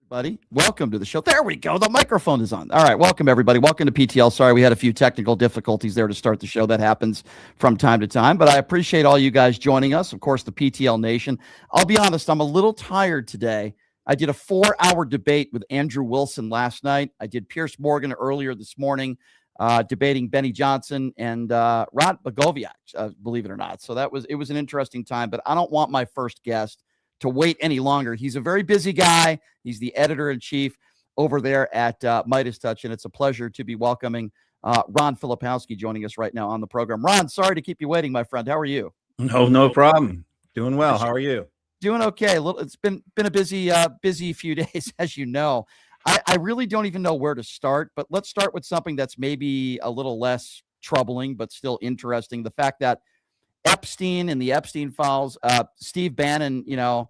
Buddy, welcome to the show. There we go. The microphone is on. All right, welcome everybody. Welcome to PTL. Sorry, we had a few technical difficulties there to start the show. That happens from time to time, but I appreciate all you guys joining us. Of course, the PTL Nation. I'll be honest, I'm a little tired today. I did a 4-hour debate with Andrew Wilson last night. I did Pierce Morgan earlier this morning, debating Benny Johnson and Rod Bogoviach, believe it or not. So it was an interesting time, but I don't want my first guest to wait any longer. He's a very busy guy. He's the editor-in-chief over there at Midas Touch, and it's a pleasure to be welcoming Ron Filipowski joining us right now on the program. Ron, sorry to keep you waiting, my friend. How are you? No problem. Doing well. How are you? Doing okay. It's been a busy few days, as you know. I really don't even know where to start, but let's start with something that's maybe a little less troubling, but still interesting. The fact that Epstein and the Epstein files, Steve Bannon, is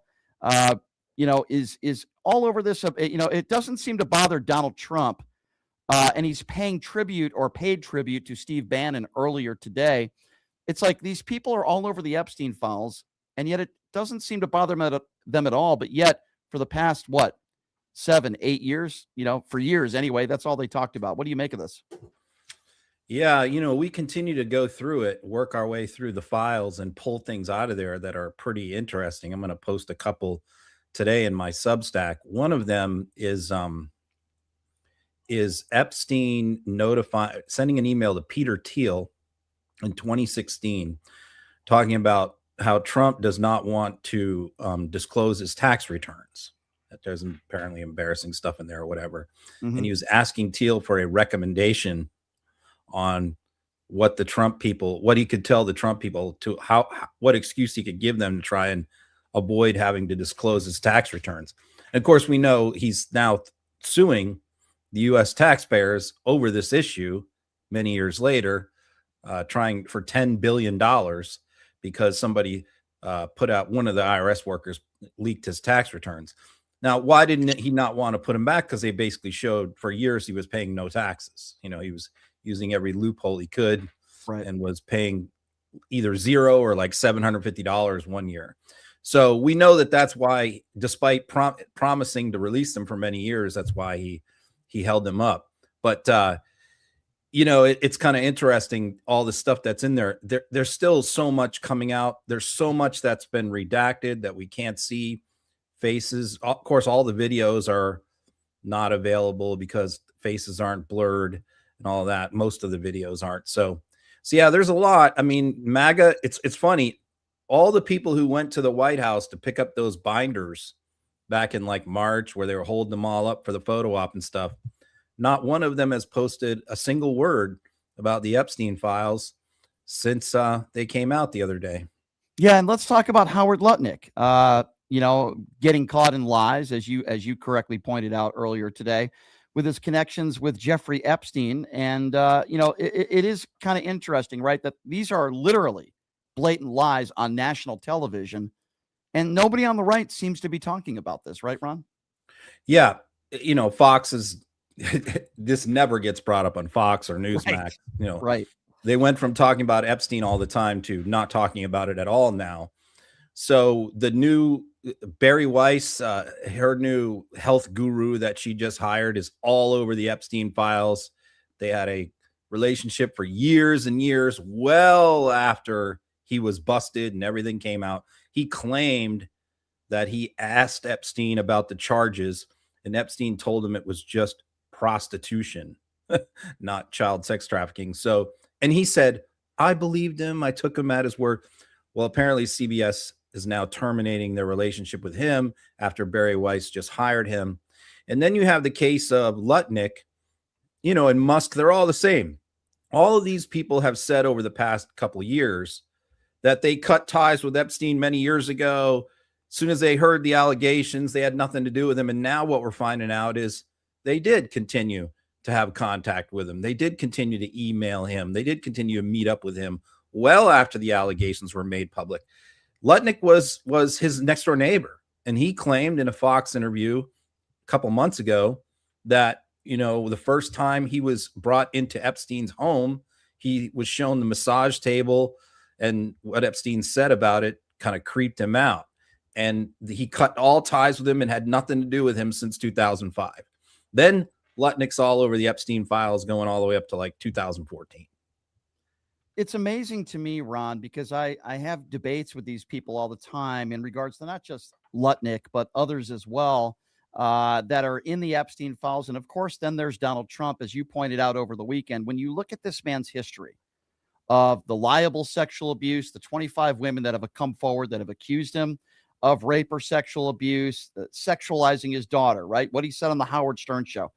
all over this. It doesn't seem to bother Donald Trump, and he's paying tribute or paid tribute to Steve Bannon earlier today. It's like these people are all over the Epstein files, and yet it doesn't seem to bother them at all. But yet, for the past 7-8 years, for years anyway, that's all they talked about. What do you make of this? Yeah, we continue to go through it, work our way through the files and pull things out of there that are pretty interesting. I'm going to post a couple today in my Substack. One of them is Epstein sending an email to Peter Thiel in 2016 talking about how Trump does not want to disclose his tax returns. That there's apparently embarrassing stuff in there or whatever. Mm-hmm. And he was asking Thiel for a recommendation on what he could tell the Trump people to what excuse he could give them to try and avoid having to disclose his tax returns. And of course, we know he's now suing the U.S. taxpayers over this issue many years later, trying for $10 billion because somebody put out, one of the IRS workers leaked his tax returns. Now, why didn't he not want to put him back? Because they basically showed for years he was paying no taxes. He was using every loophole he could, right, and was paying either zero or like $750 one year. So we know that's why, despite promising to release them for many years, that's why he held them up. But it's kind of interesting, all the stuff that's in there. There's still so much coming out. There's so much that's been redacted that we can't see faces. Of course, all the videos are not available because faces aren't blurred and all that. Most of the videos aren't. So yeah, there's a lot. I mean, MAGA, it's funny. All the people who went to the White House to pick up those binders back in like March, where they were holding them all up for the photo op and stuff, not one of them has posted a single word about the Epstein files since they came out the other day. Yeah, and let's talk about Howard Lutnick. Getting caught in lies, as you correctly pointed out earlier today, with his connections with Jeffrey Epstein. And, it is kind of interesting, right, that these are literally blatant lies on national television. And nobody on the right seems to be talking about this, right, Ron? Yeah. Fox is, this never gets brought up on Fox or Newsmax. Right. Right. They went from talking about Epstein all the time to not talking about it at all now. So the new Barry Weiss, her new health guru that she just hired, is all over the Epstein files. They had a relationship for years and years, well after he was busted and everything came out. He claimed that he asked Epstein about the charges, and Epstein told him it was just prostitution, not child sex trafficking. So, and he said, I believed him. I took him at his word. Well, apparently CBS is now terminating their relationship with him after Barry Weiss just hired him. And then you have the case of Lutnick, and Musk. They're all the same. All of these people have said over the past couple of years that they cut ties with Epstein many years ago. As soon as they heard the allegations, they had nothing to do with him. And now what we're finding out is they did continue to have contact with him. They did continue to email him. They did continue to meet up with him well after the allegations were made public. Lutnick was his next door neighbor. And he claimed in a Fox interview a couple months ago that, the first time he was brought into Epstein's home, he was shown the massage table, and what Epstein said about it kind of creeped him out. And he cut all ties with him and had nothing to do with him since 2005. Then Lutnick's all over the Epstein files going all the way up to like 2014. It's amazing to me, Ron, because I have debates with these people all the time in regards to not just Lutnick, but others as well, that are in the Epstein files. And of course, then there's Donald Trump, as you pointed out over the weekend. When you look at this man's history of the liable sexual abuse, the 25 women that have come forward that have accused him of rape or sexual abuse, sexualizing his daughter, right? What he said on the Howard Stern show.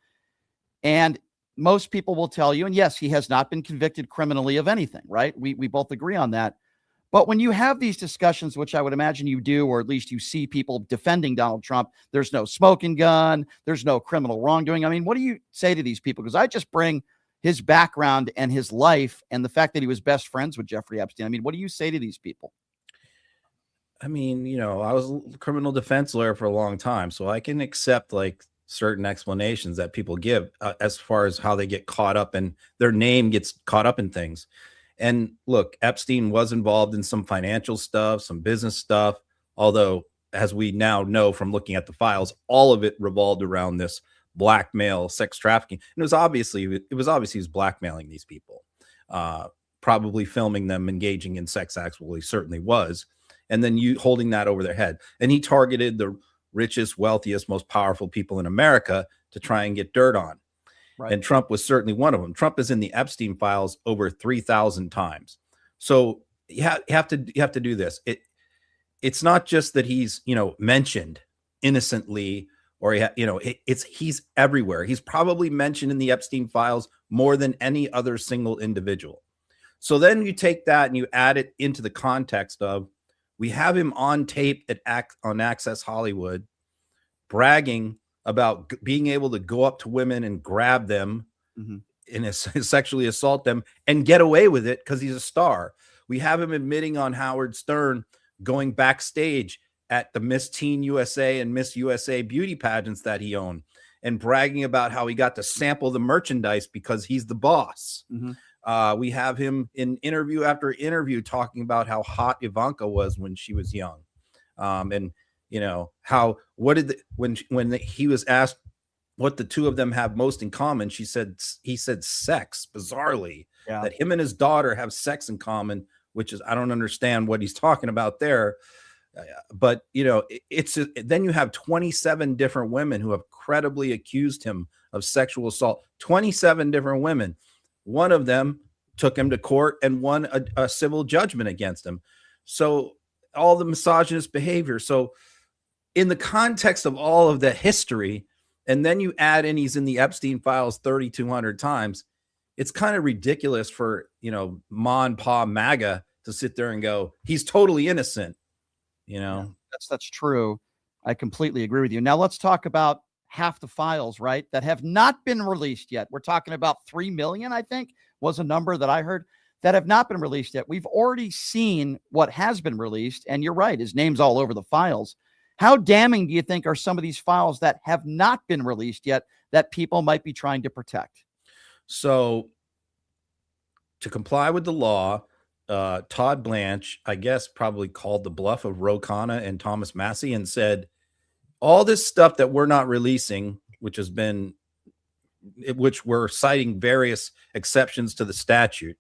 And most people will tell you, and yes, he has not been convicted criminally of anything, right? We both agree on that. But when you have these discussions, which I would imagine you do, or at least you see people defending Donald Trump, there's no smoking gun, there's no criminal wrongdoing. I mean, what do you say to these people? Because I just bring his background and his life and the fact that he was best friends with Jeffrey Epstein. I mean, what do you say to these people? I mean, I was a criminal defense lawyer for a long time, so I can accept like certain explanations that people give as far as how they get caught up and their name gets caught up in things. And look, Epstein was involved in some financial stuff, some business stuff, although as we now know from looking at the files, all of it revolved around this blackmail, sex trafficking. And it was obviously he was blackmailing these people, probably filming them engaging in sex acts. Well, he certainly was. And then you holding that over their head. And he targeted the richest, wealthiest, most powerful people in America to try and get dirt on. Right. And Trump was certainly one of them. Trump is in the Epstein files over 3,000 times. So you have to do this. It's not just that he's, mentioned innocently, or he's everywhere. He's probably mentioned in the Epstein files more than any other single individual. So then you take that and you add it into the context of, we have him on tape on Access Hollywood bragging about being able to go up to women and grab them and sexually assault them and get away with it because he's a star. We have him admitting on Howard Stern going backstage at the Miss Teen USA and Miss USA beauty pageants that he owned and bragging about how he got to sample the merchandise because he's the boss. We have him in interview after interview talking about how hot Ivanka was when she was young. And when he was asked what the two of them have most in common, he said sex, bizarrely, that him and his daughter have sex in common, which is, I don't understand what he's talking about there. But then you have 27 different women who have credibly accused him of sexual assault. 27 different women. One of them took him to court and won a civil judgment against him. So all the misogynist behavior. So in the context of all of the history, and then you add in he's in the Epstein files 3,200 times, it's kind of ridiculous for, Ma and Pa MAGA to sit there and go, he's totally innocent. That's true. I completely agree with you. Now let's talk about half the files, right, that have not been released yet. We're talking about 3 million, I think, was a number that I heard. that have not been released yet. We've already seen what has been released, and you're right, his name's all over the files. How damning do you think are some of these files that have not been released yet that people might be trying to protect? So to comply with the law, Todd Blanche, I guess, probably called the bluff of Ro Khanna and Thomas Massie and said, all this stuff that we're not releasing, which we're citing various exceptions to the statute,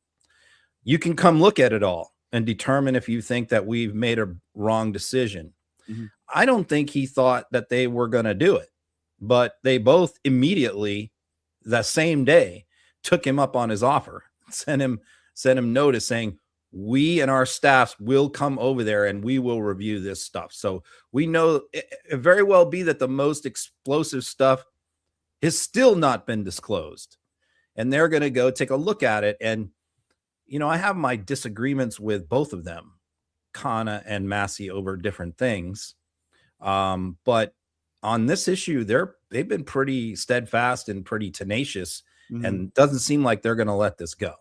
you can come look at it all and determine if you think that we've made a wrong decision. Mm-hmm. I don't think he thought that they were going to do it, but they both immediately, the same day, took him up on his offer, sent him notice saying, we and our staffs will come over there and we will review this stuff. So we know it very well be that the most explosive stuff has still not been disclosed, and they're going to go take a look at it. And, you know, I have my disagreements with both of them, Khanna and Massie, over different things. But on this issue, they've been pretty steadfast and pretty tenacious, mm-hmm. and doesn't seem like they're going to let this go.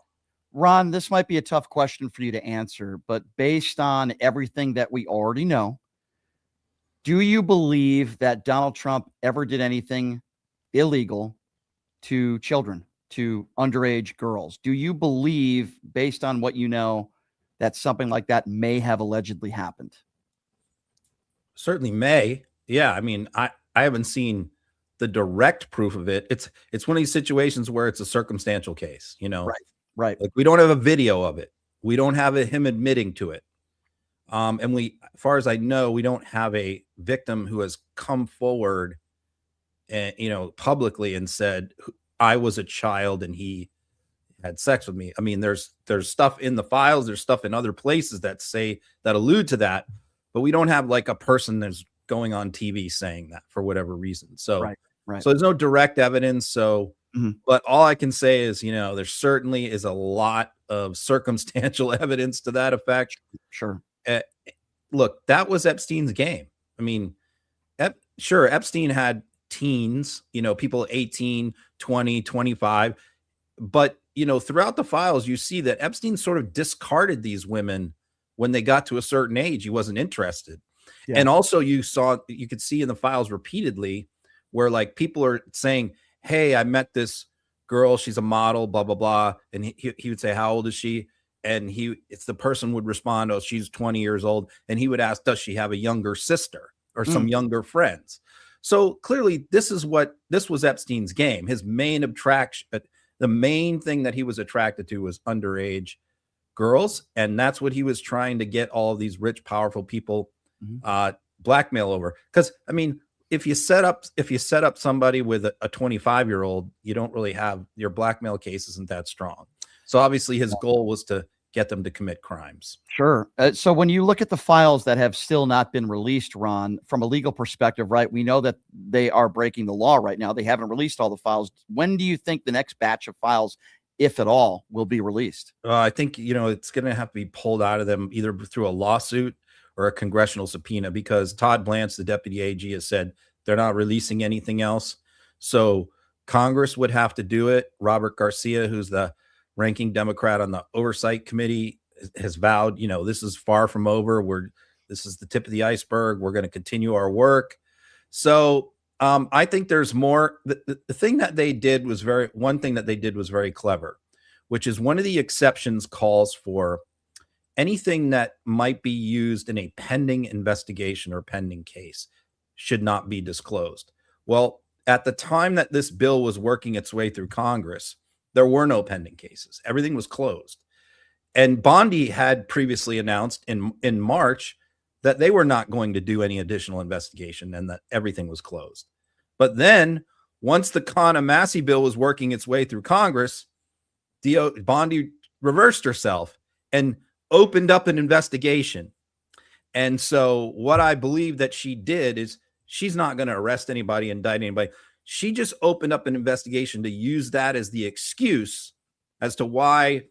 Ron, this might be a tough question for you to answer, but based on everything that we already know, do you believe that Donald Trump ever did anything illegal to children, to underage girls? Do you believe, based on what you know, that something like that may have allegedly happened? Certainly may. Yeah. I mean, I haven't seen the direct proof of it. It's one of these situations where it's a circumstantial case, you know? Right. Like, we don't have a video of it. We don't have him admitting to it. And as far as I know, we don't have a victim who has come forward and, you know, publicly and said, I was a child and he had sex with me. I mean, there's stuff in the files, there's stuff in other places that allude to that, but we don't have like a person that's going on TV saying that for whatever reason. So, right. So there's no direct evidence. So, mm-hmm. But all I can say is, you know, there certainly is a lot of circumstantial evidence to that effect. Sure. Look, that was Epstein's game. I mean, sure, Epstein had teens, you know, people 18, 20, 25. But, you know, throughout the files, you see that Epstein sort of discarded these women when they got to a certain age. He wasn't interested. Yeah. And also you could see in the files repeatedly where like people are saying, hey, I met this girl, she's a model, blah, blah, blah. And he would say, how old is she? And the person would respond, oh, she's 20 years old. And he would ask, does she have a younger sister or some younger friends? So clearly this was Epstein's game. His main attraction, the main thing that he was attracted to was underage girls. And that's what he was trying to get all of these rich, powerful people blackmail over. Because, I mean, if you set up somebody with a 25-year-old, you don't really have, your blackmail case isn't that strong. So obviously his goal was to get them to commit crimes. Sure. So when you look at the files that have still not been released, Ron, from a legal perspective, right, we know that they are breaking the law right now. They haven't released all the files. When do you think the next batch of files, if at all, will be released? I think, you know, it's going to have to be pulled out of them either through a lawsuit or a congressional subpoena, because Todd Blanche, the deputy AG, has said they're not releasing anything else. So Congress would have to do it. Robert Garcia, who's the ranking Democrat on the Oversight Committee, has vowed, you know, this is far from over. This is the tip of the iceberg. We're going to continue our work. So I think there's more. The thing that they did was one thing that they did was very clever, which is one of the exceptions calls for anything that might be used in a pending investigation or pending case should not be disclosed. Well, at the time that this bill was working its way through Congress, there were no pending cases. Everything was closed. And Bondi had previously announced in March that they were not going to do any additional investigation and that everything was closed. But then once the Khanna-Massie bill was working its way through Congress, Bondi reversed herself and opened up an investigation. And so what I believe that she did is she's not going to arrest anybody, indict anybody. She just opened up an investigation to use that as the excuse as to why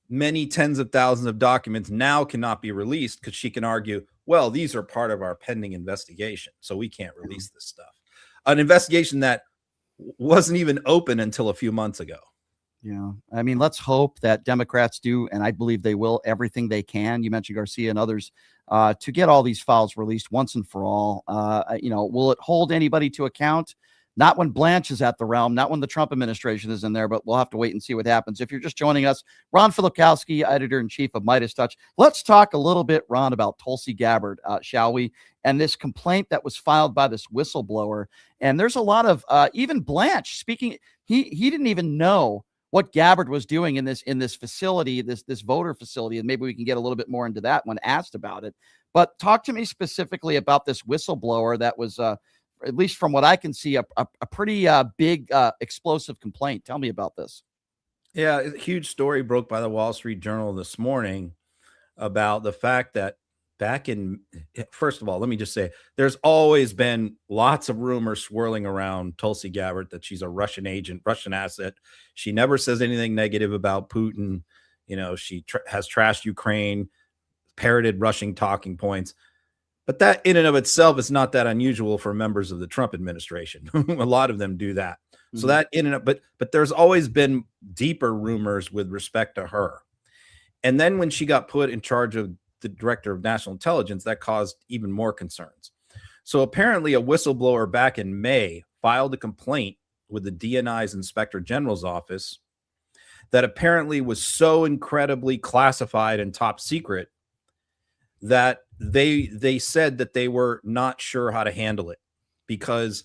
many tens of thousands of documents now cannot be released, because she can argue, well, these are part of our pending investigation, so we can't release this stuff. An investigation that wasn't even open until a few months ago. Yeah. I mean, let's hope that Democrats do, and I believe they will, everything they can. You mentioned Garcia and others to get all these files released once and for all. Will it hold anybody to account? Not when Blanche is at the realm, not when the Trump administration is in there, but we'll have to wait and see what happens. If you're just joining us, Ron Filipkowski, editor-in-chief of Midas Touch. Let's talk a little bit, Ron, about Tulsi Gabbard, shall we? And this complaint that was filed by this whistleblower. And there's a lot of, even Blanche speaking, he didn't even know what Gabbard was doing in this facility, this voter facility, and maybe we can get a little bit more into that when asked about it. But talk to me specifically about this whistleblower that was, at least from what I can see, a pretty big explosive complaint. Tell me about this. Yeah, a huge story broke by the Wall Street Journal this morning about the fact that first of all, let me just say, there's always been lots of rumors swirling around Tulsi Gabbard that she's a Russian agent, Russian asset. She never says anything negative about Putin. She has trashed Ukraine, parroted Russian talking points. But that in and of itself is not that unusual for members of the Trump administration. A lot of them do that. Mm-hmm. So that in and of, but there's always been deeper rumors with respect to her. And then when she got put in charge of the director of national intelligence, that caused even more concerns. So apparently a whistleblower back in May filed a complaint with the DNI's Inspector General's office that apparently was so incredibly classified and top secret that they said that they were not sure how to handle it, because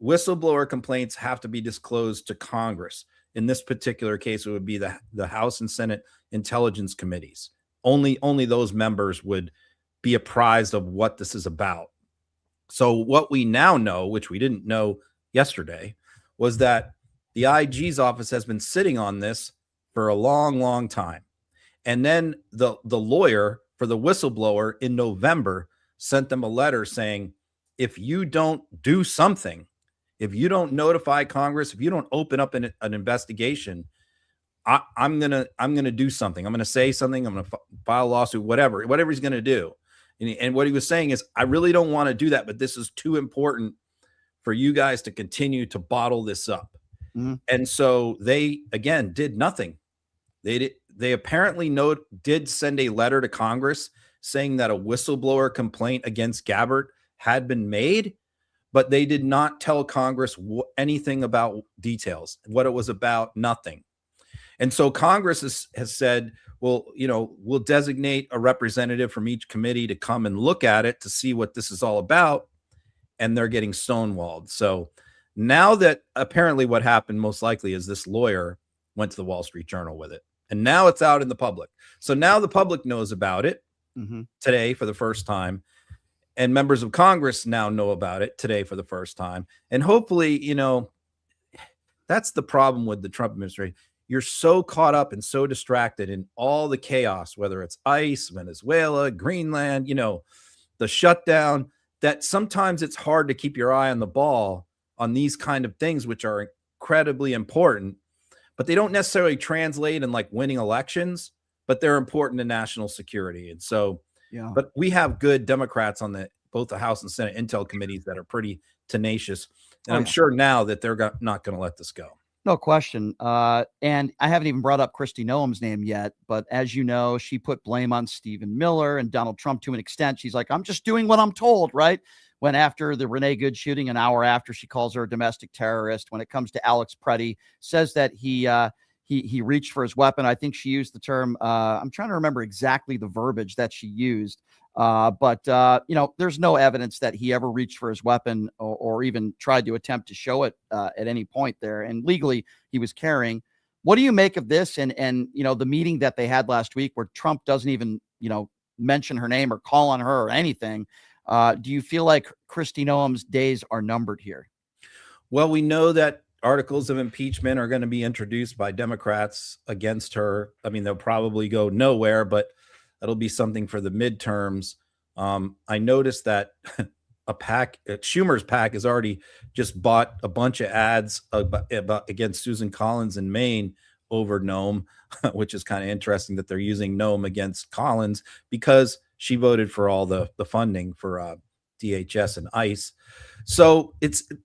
whistleblower complaints have to be disclosed to Congress. In this particular case, it would be the House and Senate Intelligence Committees. Only those members would be apprised of what this is about. So what we now know, which we didn't know yesterday, was that the IG's office has been sitting on this for a long, long time. And then the lawyer for the whistleblower in November sent them a letter saying, if you don't do something, if you don't notify Congress, if you don't open up an investigation, I'm gonna do something. I'm gonna say something. I'm gonna file a lawsuit, whatever he's gonna do. And what he was saying is, I really don't want to do that, but this is too important for you guys to continue to bottle this up. Mm-hmm. And so they again did nothing. They apparently did send a letter to Congress saying that a whistleblower complaint against Gabbard had been made, but they did not tell Congress anything about details, what it was about, nothing. And so Congress has said, well, we'll designate a representative from each committee to come and look at it to see what this is all about. And they're getting stonewalled. So now that apparently what happened most likely is this lawyer went to the Wall Street Journal with it. And now it's out in the public. So now the public knows about it today for the first time. And members of Congress now know about it today for the first time. And hopefully, that's the problem with the Trump administration. You're so caught up and so distracted in all the chaos, whether it's ICE, Venezuela, Greenland, the shutdown, that sometimes it's hard to keep your eye on the ball on these kind of things, which are incredibly important, but they don't necessarily translate in like winning elections, but they're important to national security. And so, but we have good Democrats on both the House and Senate Intel committees that are pretty tenacious. And I'm sure now that they're not going to let this go. No question. And I haven't even brought up Kristi Noem's name yet, but as you know, she put blame on Stephen Miller and Donald Trump to an extent. She's like, I'm just doing what I'm told, right? When after the Renee Good shooting, an hour after, she calls her a domestic terrorist. When it comes to Alex Preddy, says that he reached for his weapon. I think she used the term, I'm trying to remember exactly the verbiage that she used. But there's no evidence that he ever reached for his weapon or even tried to attempt to show it at any point there. And legally, he was carrying. What do you make of this? And the meeting that they had last week where Trump doesn't even, mention her name or call on her or anything. Do you feel like Kristi Noem's days are numbered here? Well, we know that articles of impeachment are going to be introduced by Democrats against her. I mean, they'll probably go nowhere, but that'll be something for the midterms. I noticed that Schumer's PAC has already just bought a bunch of ads against Susan Collins in Maine over Noem, which is kind of interesting that they're using Noem against Collins because she voted for all the funding for DHS and ICE. So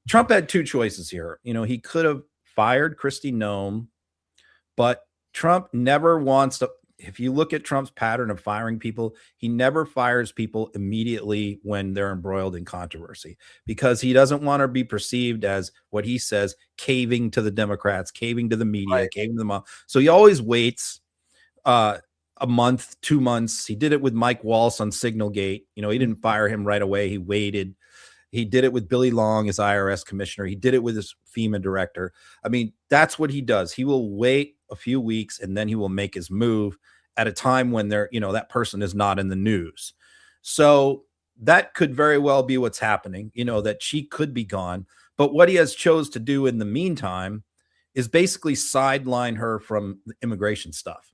Trump had two choices here. He could have fired Kristi Noem, But Trump never wants to. If you look at Trump's pattern of firing people, he never fires people immediately when they're embroiled in controversy, because he doesn't want to be perceived as, what he says, caving to the Democrats, caving to the media, Right. caving to the mob. So he always waits a month, 2 months. He did it with Mike Waltz on Signalgate. You know, he didn't fire him right away. He waited. He did it with Billy Long as IRS commissioner. He did it with his FEMA director. I mean, that's what he does. He will wait a few weeks and then he will make his move at a time when they're, you know, that person is not in the news. So that could very well be what's happening, you know, that she could be gone. But what he has chose to do in the meantime is basically sideline her from the immigration stuff.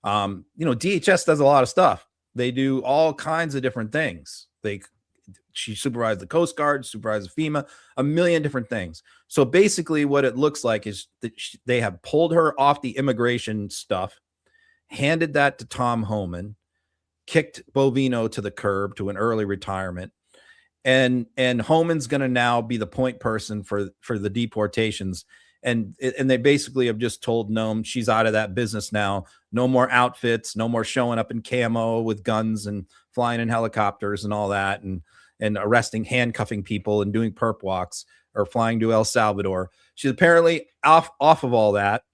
You know, DHS does a lot of stuff. They do all kinds of different things. She supervised the Coast Guard, supervised FEMA, a million different things. So basically what it looks like is that they have pulled her off the immigration stuff, handed that to Tom Homan, kicked Bovino to the curb to an early retirement. And Homan's going to now be the point person for the deportations. And they basically have just told Noam she's out of that business now. No more outfits, no more showing up in camo with guns and flying in helicopters and all that, and arresting, handcuffing people and doing perp walks or flying to El Salvador. She's apparently off of all that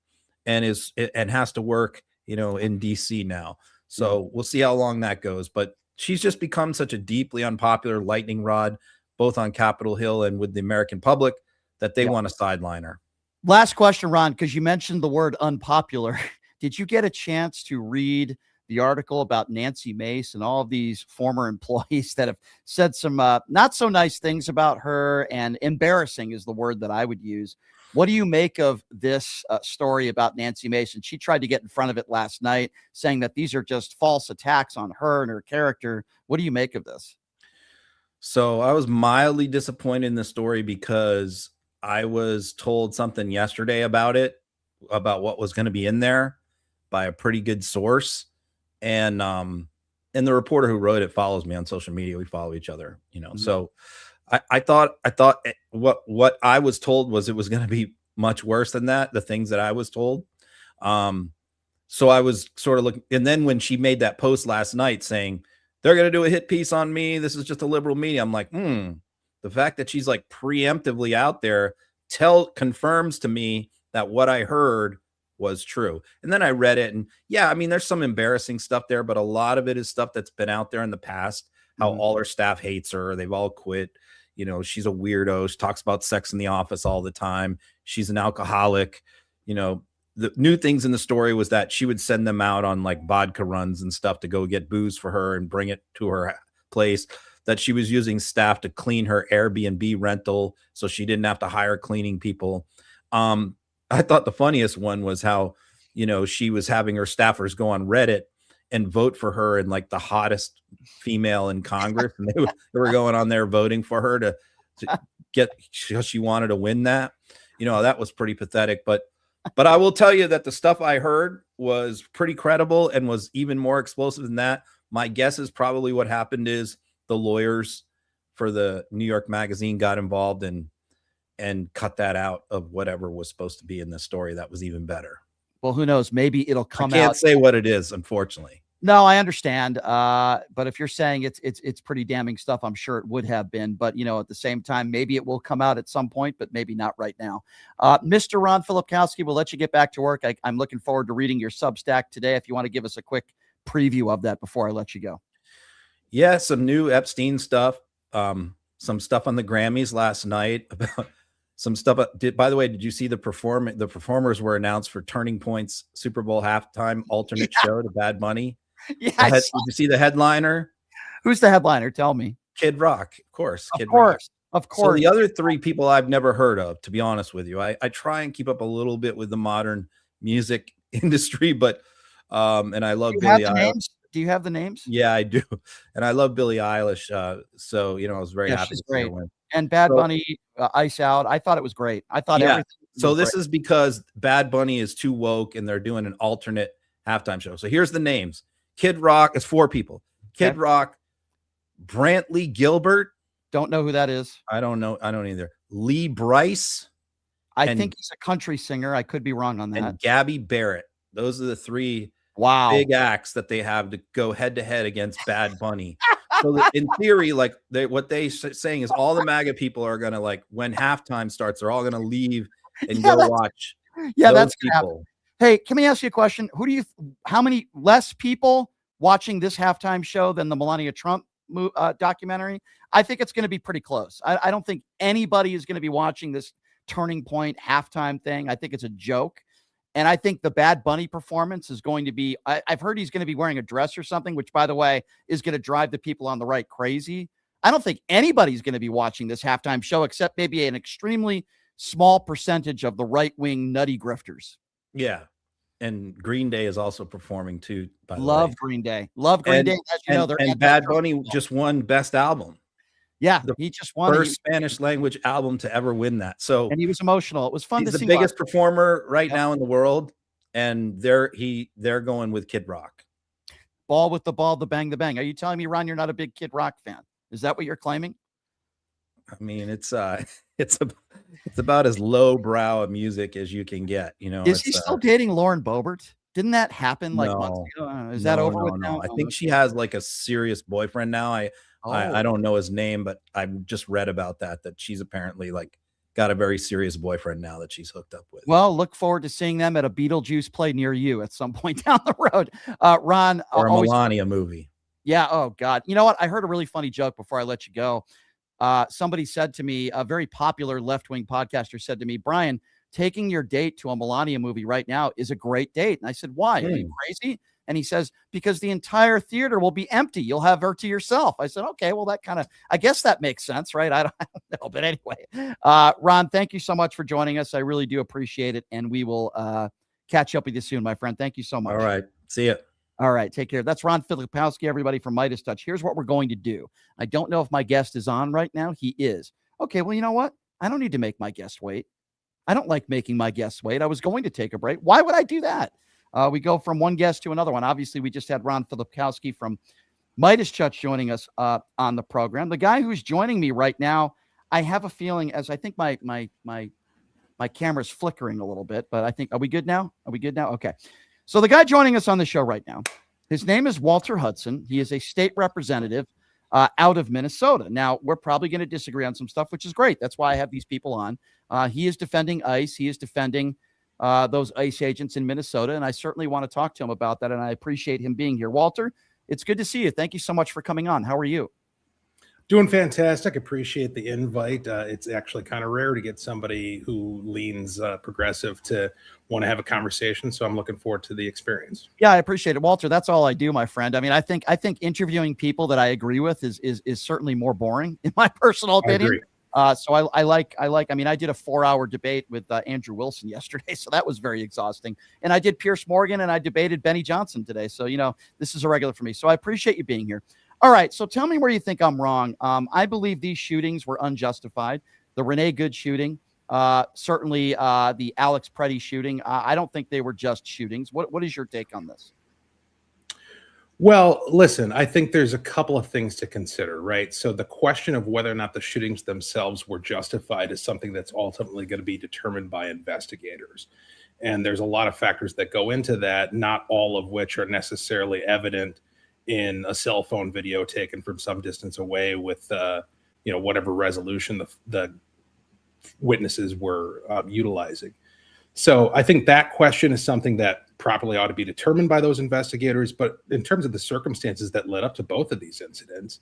and has to work, you know, in DC now. So we'll see how long that goes. But she's just become such a deeply unpopular lightning rod, both on Capitol Hill and with the American public, that they want to sideline her. Last question, Ron, because you mentioned the word unpopular. Did you get a chance to read the article about Nancy Mace and all of these former employees that have said some not so nice things about her, and embarrassing is the word that I would use? What do you make of this story about Nancy Mace? And she tried to get in front of it last night, saying that these are just false attacks on her and her character. What do you make of this? So I was mildly disappointed in the story because I was told something yesterday about it, about what was going to be in there by a pretty good source. And the reporter who wrote it follows me on social media. We follow each other, you know. So I thought what I was told was it was going to be much worse than that, the things that I was told. So I was sort of looking, and then when she made that post last night saying they're going to do a hit piece on me, this is just a liberal media, I'm like, the fact that she's like preemptively out there confirms to me that what I heard was true. And then I read it, and yeah, I mean, there's some embarrassing stuff there, but a lot of it is stuff that's been out there in the past, how all her staff hates her. They've all quit. You know, she's a weirdo. She talks about sex in the office all the time. She's an alcoholic. You know, the new things in the story was that she would send them out on like vodka runs and stuff to go get booze for her and bring it to her place, that she was using staff to clean her Airbnb rental so she didn't have to hire cleaning people. I thought the funniest one was how, you know, she was having her staffers go on Reddit and vote for her and like the hottest female in Congress. And they were going on there voting for her to get, she wanted to win that. You know, that was pretty pathetic. But I will tell you that the stuff I heard was pretty credible and was even more explosive than that. My guess is probably what happened is the lawyers for the New York Magazine got involved and cut that out of whatever was supposed to be in the story. That was even better. Well, who knows? Maybe it'll come out. I can't say what it is, unfortunately. No, I understand. But if you're saying it's pretty damning stuff, I'm sure it would have been. But, you know, at the same time, maybe it will come out at some point, but maybe not right now. Mr. Ron Filipkowski, we'll let you get back to work. I'm looking forward to reading your Substack today. If you want to give us a quick preview of that before I let you go. Yeah, some new Epstein stuff. Some stuff on the Grammys last night about some stuff. By the way, did you see the performers were announced for Turning Point's Super Bowl halftime alternate show to Bad Bunny? Yeah. Did you see the headliner? Who's the headliner? Tell me. Kid Rock, of course. Of course. So the other three people I've never heard of, to be honest with you. I try and keep up a little bit with the modern music industry, but and I love Billie Eilish. Do you have the names? Yeah, I do. And I love Billie Eilish. So, you know, I was very happy to see her win. And Bad Bunny, Ice Out. I thought it was great. I thought everything. So this is because Bad Bunny is too woke and they're doing an alternate halftime show. So here's the names. Kid Rock is 4 people. Kid Rock, Brantley Gilbert. Don't know who that is. I don't know. I don't either. Lee Bryce, I think he's a country singer. I could be wrong on that. And Gabby Barrett. Those are the three Wow. big acts that they have to go head to head against Bad Bunny. So that in theory, like what they saying is all the MAGA people are going to, like, when halftime starts, they're all going to leave and go watch those people. Hey, can me ask you a question? How many less people watching this halftime show than the Melania Trump documentary? I think it's going to be pretty close. I don't think anybody is going to be watching this Turning Point halftime thing. I think it's a joke. And I think the Bad Bunny performance is going to be, I've heard he's going to be wearing a dress or something, which, by the way, is going to drive the people on the right crazy. I don't think anybody's going to be watching this halftime show except maybe an extremely small percentage of the right-wing nutty grifters. Yeah. And Green Day is also performing too. By the way. Love Green Day. Love Green Day. As you know, and Bad Bunny just won Best Album. Yeah, he just won first Spanish language album to ever win that. So, and he was emotional. It was fun to see. He's the biggest performer right now in the world, and they're going with Kid Rock. Ball with the ball, the bang, the bang. Are you telling me, Ron, you're not a big Kid Rock fan? Is that what you're claiming? I mean, it's about as lowbrow music as you can get. You know, is he still dating Lauren Boebert? Didn't that happen like months ago? Is that over with now? I think she has like a serious boyfriend now. I don't know his name, but I just read about that she's apparently like got a very serious boyfriend now that she's hooked up with. Well, look forward to seeing them at a Beetlejuice play near you at some point down the road. Ron. Or a Melania movie. Yeah. Oh, God. You know what? I heard a really funny joke before I let you go. Somebody said to me, a very popular left-wing podcaster said to me, Brian, taking your date to a Melania movie right now is a great date. And I said, why? Are you crazy? And he says, because the entire theater will be empty. You'll have her to yourself. I said, okay, well, I guess that makes sense, right? I don't know. But anyway, Ron, thank you so much for joining us. I really do appreciate it. And we will catch up with you soon, my friend. Thank you so much. All right. See ya. All right. Take care. That's Ron Filipowski, everybody from Midas Touch. Here's what we're going to do. I don't know if my guest is on right now. He is. Okay. Well, you know what? I don't need to make my guest wait. I don't like making my guests wait. I was going to take a break. Why would I do that? We go from one guest to another one. Obviously, we just had Ron Filipowski from Midas Touch joining us on the program. The guy who's joining me right now, I have a feeling, as I think my camera's flickering a little bit, but I think, are we good now? Okay. So the guy joining us on the show right now, his name is Walter Hudson. He is a state representative out of Minnesota. Now, we're probably going to disagree on some stuff, which is great. That's why I have these people on. He is defending ICE. He is defending those ICE agents in Minnesota, and I certainly want to talk to him about that, and I appreciate him being here. Walter, it's good to see you. Thank you so much for coming on. How are you? Doing fantastic. Appreciate the invite. It's actually kind of rare to get somebody who leans progressive to want to have a conversation, so I'm looking forward to the experience. Yeah, I appreciate it, Walter. That's all I do, my friend. I mean, I think interviewing people that I agree with is certainly more boring, in my personal opinion. I agree. So I mean, I did a 4-hour debate with Andrew Wilson yesterday, so that was very exhausting. And I did Pierce Morgan and I debated Benny Johnson today. So, this is a regular for me. So I appreciate you being here. All right. So tell me where you think I'm wrong. I believe these shootings were unjustified. The Renee Good shooting, certainly the Alex Preddy shooting. I don't think they were just shootings. What is your take on this? Well, listen, I think there's a couple of things to consider, right? So the question of whether or not the shootings themselves were justified is something that's ultimately going to be determined by investigators. And there's a lot of factors that go into that, not all of which are necessarily evident in a cell phone video taken from some distance away with, whatever resolution the witnesses were utilizing. So I think that question is something that properly ought to be determined by those investigators. But in terms of the circumstances that led up to both of these incidents,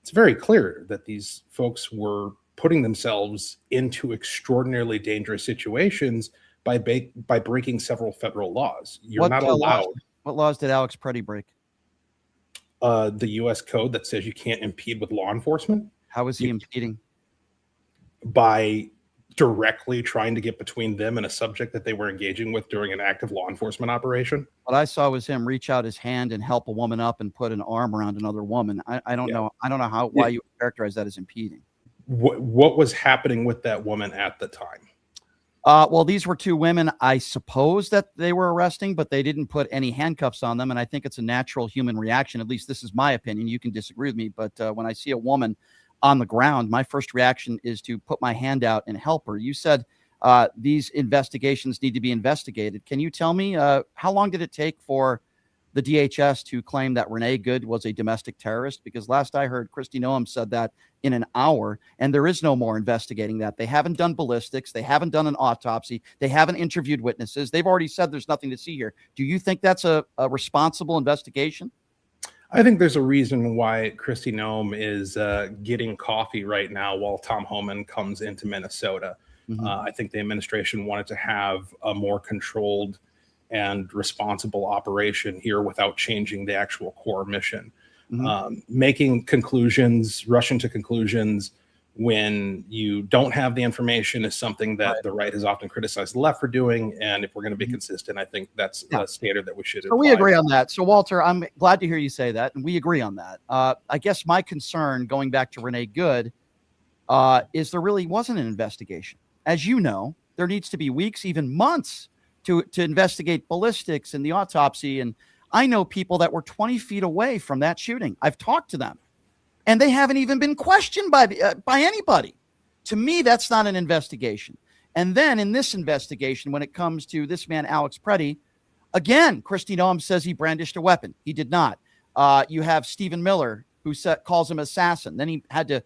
it's very clear that these folks were putting themselves into extraordinarily dangerous situations by breaking several federal laws. You're not allowed. What laws did Alex Preddy break? The U.S. code that says you can't impede with law enforcement. How is he impeding? By directly trying to get between them and a subject that they were engaging with during an active law enforcement operation. What I saw was him reach out his hand and help a woman up and put an arm around another woman. I don't know. I don't know why you would characterize that as impeding. What was happening with that woman at the time? Well, these were two women. I suppose that they were arresting, but they didn't put any handcuffs on them. And I think it's a natural human reaction. At least this is my opinion. You can disagree with me. But when I see a woman on the ground, my first reaction is to put my hand out and help her. You said these investigations need to be investigated. Can you tell me how long did it take for the DHS to claim that Renee Good was a domestic terrorist? Because last I heard, Kristi Noem said that in an hour, and there is no more investigating that. They haven't done ballistics. They haven't done an autopsy. They haven't interviewed witnesses. They've already said there's nothing to see here. Do you think that's a responsible investigation? I think there's a reason why Kristi Noem is getting coffee right now while Tom Homan comes into Minnesota. I think the administration wanted to have a more controlled and responsible operation here without changing the actual core mission. Making conclusions, rushing to conclusions when you don't have the information is something that the right has often criticized the left for doing. And if we're going to be consistent, I think that's a standard that we should. So we agree on that. So Walter, I'm glad to hear you say that, and we agree on that. I guess my concern, going back to Renee Good, is there really wasn't an investigation. As you know, there needs to be weeks, even months, to investigate ballistics and the autopsy. And I know people that were 20 feet away from that shooting. I've talked to them, and they haven't even been questioned by anybody. To me, that's not an investigation. And then in this investigation, when it comes to this man, Alex Preddy, again, Kristi Noem says he brandished a weapon. He did not. You have Stephen Miller, who calls him assassin. Then he had to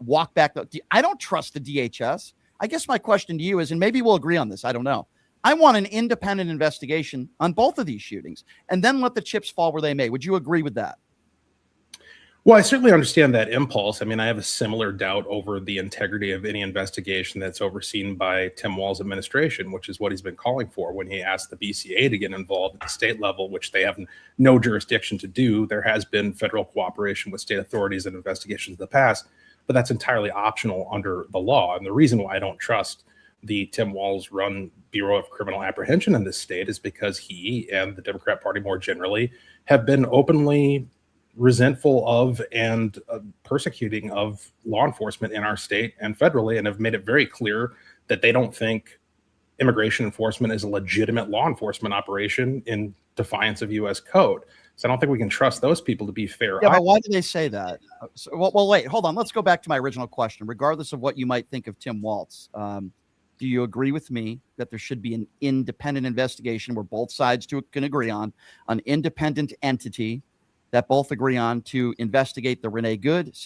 walk back. I don't trust the DHS. I guess my question to you is, and maybe we'll agree on this, I don't know. I want an independent investigation on both of these shootings, and then let the chips fall where they may. Would you agree with that? Well, I certainly understand that impulse. I mean, I have a similar doubt over the integrity of any investigation that's overseen by Tim Walz's administration, which is what he's been calling for when he asked the BCA to get involved at the state level, which they have no jurisdiction to do. There has been federal cooperation with state authorities in investigations in the past, but that's entirely optional under the law. And the reason why I don't trust the Tim Walz run Bureau of Criminal Apprehension in this state is because he and the Democrat Party more generally have been openly resentful of and persecuting of law enforcement in our state and federally, and have made it very clear that they don't think immigration enforcement is a legitimate law enforcement operation in defiance of U.S. code. So I don't think we can trust those people to be fair. Yeah, but why do they say that? Well, wait, hold on. Let's go back to my original question. Regardless of what you might think of Tim Walz, do you agree with me that there should be an independent investigation where both sides can agree on an independent entity that both agree on to investigate the Renee Good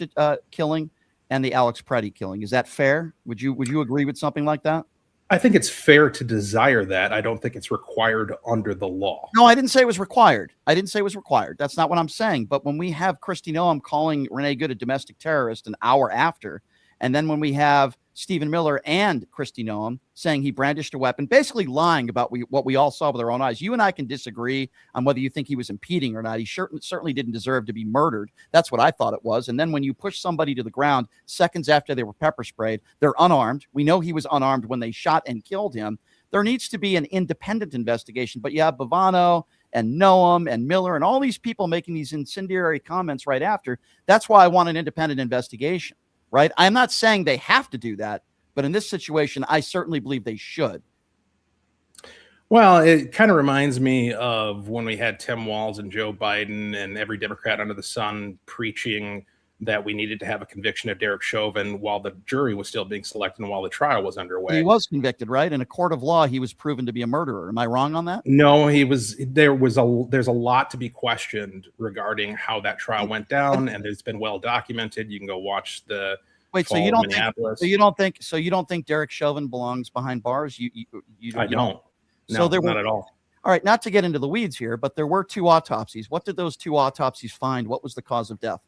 killing and the Alex Preddy killing? Is that fair? Would you agree with something like that? I think it's fair to desire that. I don't think it's required under the law. No, I didn't say it was required. That's not what I'm saying. But when we have Kristi Noem calling Renee Good a domestic terrorist an hour after, and then when we have Stephen Miller and Kristi Noem saying he brandished a weapon, basically lying about what we all saw with our own eyes. You and I can disagree on whether you think he was impeding or not. He certainly didn't deserve to be murdered. That's what I thought it was. And then when you push somebody to the ground seconds after they were pepper sprayed, they're unarmed. We know he was unarmed when they shot and killed him. There needs to be an independent investigation. But you have Bavano and Noem and Miller and all these people making these incendiary comments right after. That's why I want an independent investigation. Right? I'm not saying they have to do that, but in this situation, I certainly believe they should. Well, it kind of reminds me of when we had Tim Walz and Joe Biden and every Democrat under the sun preaching that we needed to have a conviction of Derek Chauvin while the jury was still being selected and while the trial was underway. He was convicted, right? In a court of law, he was proven to be a murderer. Am I wrong on that? No, there's a lot to be questioned regarding how that trial went down, and it's been well documented. You can go watch the Wait, so you don't think Derek Chauvin belongs behind bars? I don't. No, not at all. All right, not to get into the weeds here, but there were 2 autopsies. What did those 2 autopsies find? What was the cause of death?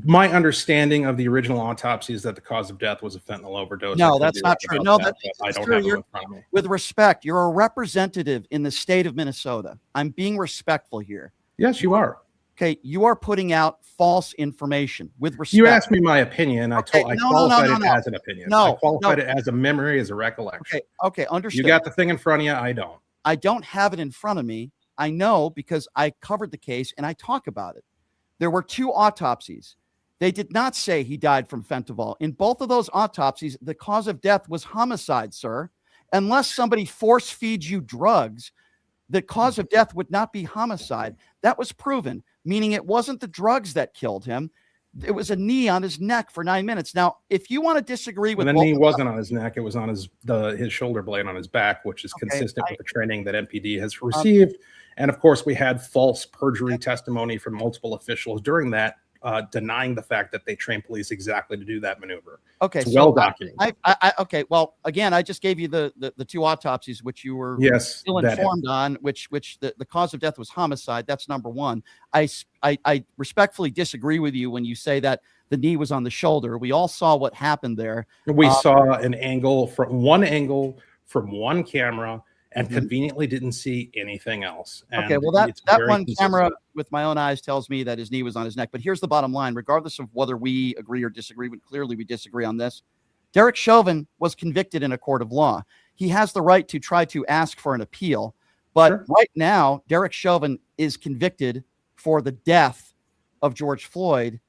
My understanding of the original autopsy is that the cause of death was a fentanyl overdose. No, that's not true. No, I don't have it in front of me. With respect, you're a representative in the state of Minnesota. I'm being respectful here. Yes, you are. Okay, you are putting out false information. With respect, you asked me my opinion. I qualified it as an opinion. I qualified it as a memory, as a recollection. Okay, understood. You got the thing in front of you. I don't. I don't have it in front of me. I know because I covered the case and I talk about it. There were 2 autopsies. They did not say he died from fentanyl. In both of those autopsies, the cause of death was homicide, sir. Unless somebody force feeds you drugs, the cause of death would not be homicide. That was proven, meaning it wasn't the drugs that killed him. It was a knee on his neck for 9 minutes. Now, if you want to disagree with And the knee wasn't on his neck; it was on his shoulder blade on his back, which is consistent with the training that MPD has received. And of course, we had false perjury testimony from multiple officials during that, denying the fact that they trained police exactly to do that maneuver. Okay, it's well documented. Okay, well, again, I just gave you the two autopsies, which you were still informed on, which the cause of death was homicide. That's number one. I respectfully disagree with you when you say that the knee was on the shoulder. We all saw what happened there. We saw an angle from one camera, and conveniently didn't see anything else. And okay, well, that one camera with my own eyes tells me that his knee was on his neck. But here's the bottom line, regardless of whether we agree or disagree, but clearly we disagree on this. Derek Chauvin was convicted in a court of law. He has the right to try to ask for an appeal. But right now, Derek Chauvin is convicted for the death of George Floyd.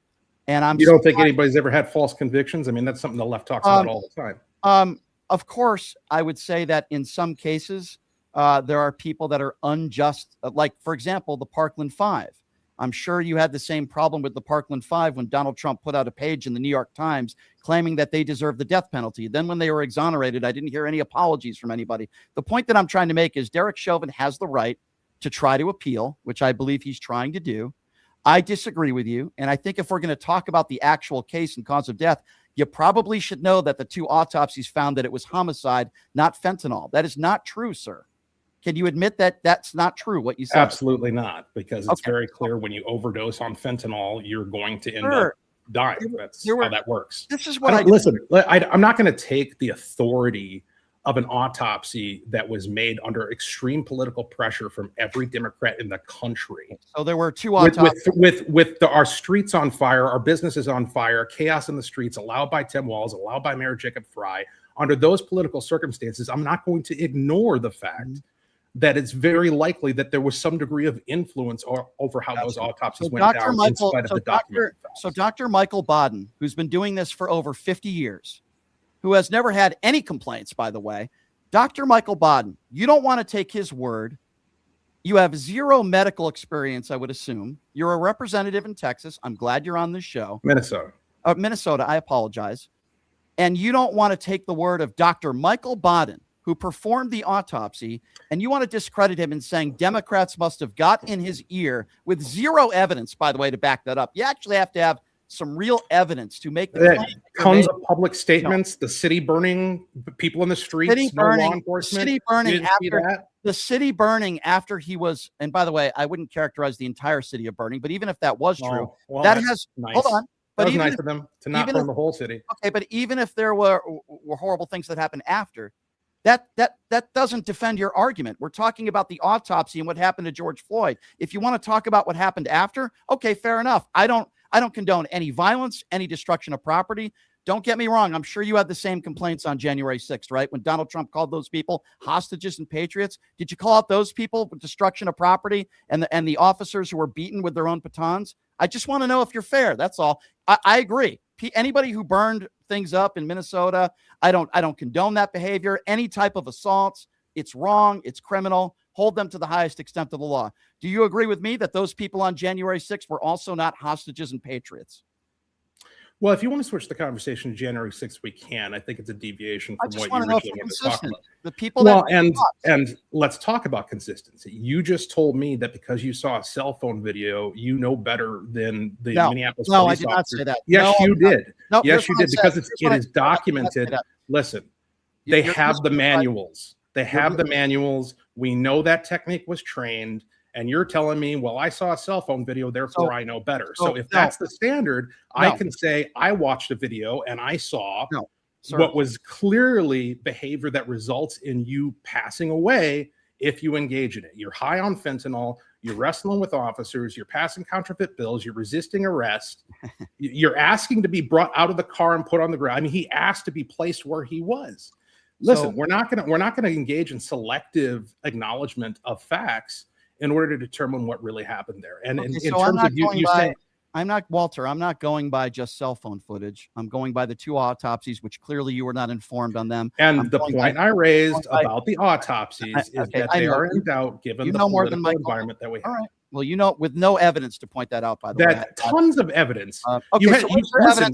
And you don't think anybody's ever had false convictions? I mean, that's something the left talks about all the time. Of course, I would say that in some cases, there are people that are unjust. Like, for example, the Parkland Five. I'm sure you had the same problem with the Parkland Five when Donald Trump put out a page in the New York Times claiming that they deserve the death penalty. Then when they were exonerated, I didn't hear any apologies from anybody. The point that I'm trying to make is Derek Chauvin has the right to try to appeal, which I believe he's trying to do. I disagree with you. And I think if we're going to talk about the actual case and cause of death, you probably should know that the two autopsies found that it was homicide, not fentanyl. That is not true, sir. Can you admit that that's not true, what you said? Absolutely not, because it's very clear when you overdose on fentanyl, you're going to end up dying. That's how that works. This is what listen, I'm not going to take the authority of an autopsy that was made under extreme political pressure from every Democrat in the country. So there were two autopsies. With our streets on fire, our businesses on fire, chaos in the streets, allowed by Tim Walz, allowed by Mayor Jacob Frey. Under those political circumstances, I'm not going to ignore the fact that it's very likely that there was some degree of influence over how those autopsies went down in spite of the document. So Dr. Michael Baden, who's been doing this for over 50 years, who has never had any complaints, by the way, Dr. Michael Baden, you don't want to take his word. You have zero medical experience, I would assume. You're a representative in Texas. I'm glad you're on this show. Minnesota, I apologize. And you don't want to take the word of Dr. Michael Baden, who performed the autopsy, and you want to discredit him in saying Democrats must have got in his ear with zero evidence, by the way, to back that up. You actually have to have some real evidence to make the claim. Tons of public statements, the city burning, people in the streets, no law enforcement. The city burning after he was, and by the way, I wouldn't characterize the entire city of burning, but even if that was true, that has nice. Hold on. But that was nice of them to not burn the whole city. Okay, but even if there were horrible things that happened after, that doesn't defend your argument. We're talking about the autopsy and what happened to George Floyd. If you want to talk about what happened after, okay, fair enough. I don't condone any violence, any destruction of property. Don't get me wrong. I'm sure you had the same complaints on January 6th, right? When Donald Trump called those people hostages and patriots. Did you call out those people with destruction of property and the officers who were beaten with their own batons? I just want to know if you're fair. That's all. I agree. Anybody who burned things up in Minnesota, I don't condone that behavior. Any type of assaults, it's wrong. It's criminal. Hold them to the highest extent of the law. Do you agree with me that those people on January 6th were also not hostages and patriots? Well, if you want to switch the conversation to January 6th, we can. I think it's a deviation from what you originally wanted to talk about. The people and let's talk about consistency. You just told me that because you saw a cell phone video, you know better than the Minneapolis police officer. No, I did not say that. Yes, you did. Yes, you did, because it is documented. Listen, they have the manuals. They have the manuals. We know that technique was trained. And you're telling me, well, I saw a cell phone video, therefore I know better. So if that's the standard, I can say I watched a video and I saw what was clearly behavior that results in you passing away if you engage in it. You're high on fentanyl, you're wrestling with officers, you're passing counterfeit bills, you're resisting arrest, you're asking to be brought out of the car and put on the ground. I mean, he asked to be placed where he was. Listen, we're not gonna engage in selective acknowledgement of facts in order to determine what really happened there. And in terms of you saying, I'm not going by just cell phone footage. I'm going by the two autopsies, which clearly you were not informed on them. And the point I raised about the autopsies is that they are in doubt given the political environment that we have. All right. Well, with no evidence to point that out, by the way. Tons of evidence. Okay,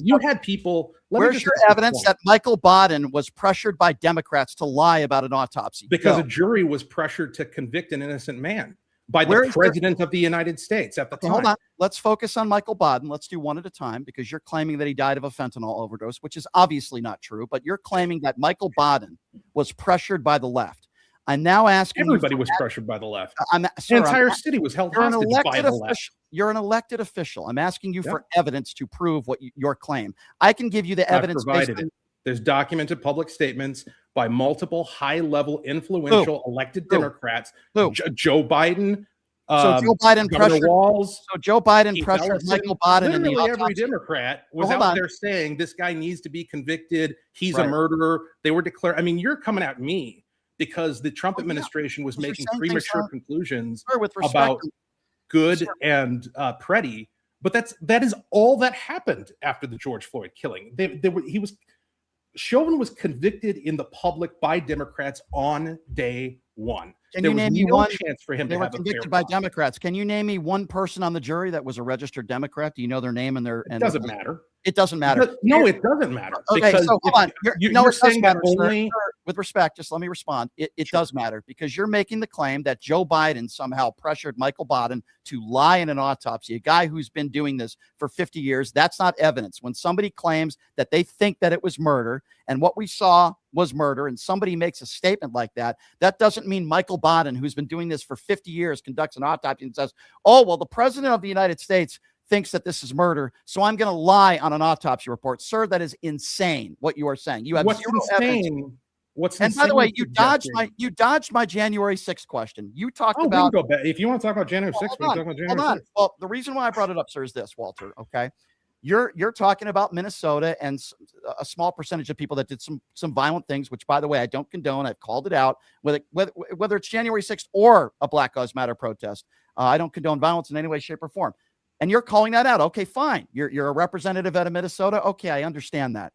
You had people. Where's your evidence that Michael Baden was pressured by Democrats to lie about an autopsy? Because a jury was pressured to convict an innocent man by the president of the United States at the time. Hold on. Let's focus on Michael Baden. Let's do one at a time, because you're claiming that he died of a fentanyl overdose, which is obviously not true, but you're claiming that Michael Baden was pressured by the left. I'm now asking everybody was pressured by the left. The entire city was held hostage by the left. You're an elected official. I'm asking you for evidence to prove what your claim. I can give you the evidence. There's documented public statements by multiple high-level influential elected Democrats. Joe Biden. So Joe Biden pressured Walls. So Joe Biden pressured Michael Baden. Literally every Democrat was out there saying this guy needs to be convicted. He's a murderer. They were declared. I mean, you're coming at me because the Trump administration was making premature conclusions about Good and Preddy. But that is all that happened after the George Floyd killing. Chauvin was convicted in the public by Democrats on day one. There was no chance for him to have convicted by Democrats. Can you name me one person on the jury that was a registered Democrat? Do you know their name and their? It doesn't matter. It doesn't matter. No, it doesn't matter. Okay, so hold on. You're saying that only. With respect, just let me respond. It does matter, because you're making the claim that Joe Biden somehow pressured Michael Baden to lie in an autopsy, a guy who's been doing this for 50 years. That's not evidence. When somebody claims that they think that it was murder and what we saw was murder, and somebody makes a statement like that, that doesn't mean Michael Baden, who's been doing this for 50 years, conducts an autopsy and says, oh, well, the president of the United States thinks that this is murder, so I'm going to lie on an autopsy report. Sir, that is insane what you are saying. You have zero evidence. And by the way, you dodged my January 6th question. You talked about. If you want to talk about January 6th, we can talk about January 6th. Well, the reason why I brought it up, sir, is this, Walter. Okay, you're talking about Minnesota and a small percentage of people that did some violent things, which, by the way, I don't condone. I've called it out. Whether it's January 6th or a Black Lives Matter protest, I don't condone violence in any way, shape, or form. And you're calling that out. Okay, fine. You're a representative out of Minnesota. Okay, I understand that.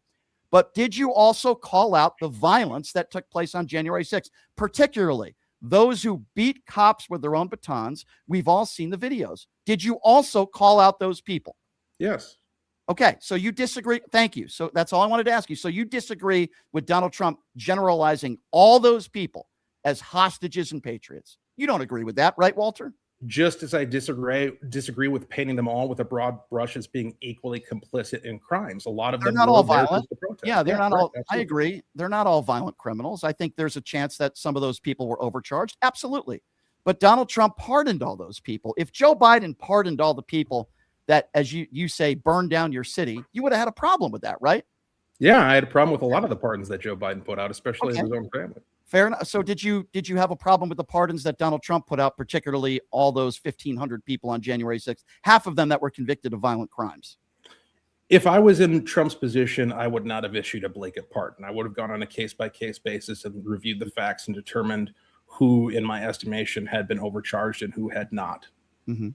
But did you also call out the violence that took place on January 6th, particularly those who beat cops with their own batons? We've all seen the videos. Did you also call out those people? Yes. Okay, so you disagree. Thank you. So that's all I wanted to ask you. So you disagree with Donald Trump generalizing all those people as hostages and patriots. You don't agree with that, right, Walter? Just as I disagree with painting them all with a broad brush as being equally complicit in crimes. A lot of them are not all violent. Yeah, they're not all. Absolutely. I agree. They're not all violent criminals. I think there's a chance that some of those people were overcharged. Absolutely. But Donald Trump pardoned all those people. If Joe Biden pardoned all the people that, as you say, burned down your city, you would have had a problem with that, right? Yeah, I had a problem with a lot of the pardons that Joe Biden put out, especially his own family. Fair enough. So did you have a problem with the pardons that Donald Trump put out, particularly all those 1,500 people on January 6th, half of them that were convicted of violent crimes? If I was in Trump's position, I would not have issued a blanket pardon. I would have gone on a case-by-case basis and reviewed the facts and determined who, in my estimation, had been overcharged and who had not. Mm-hmm.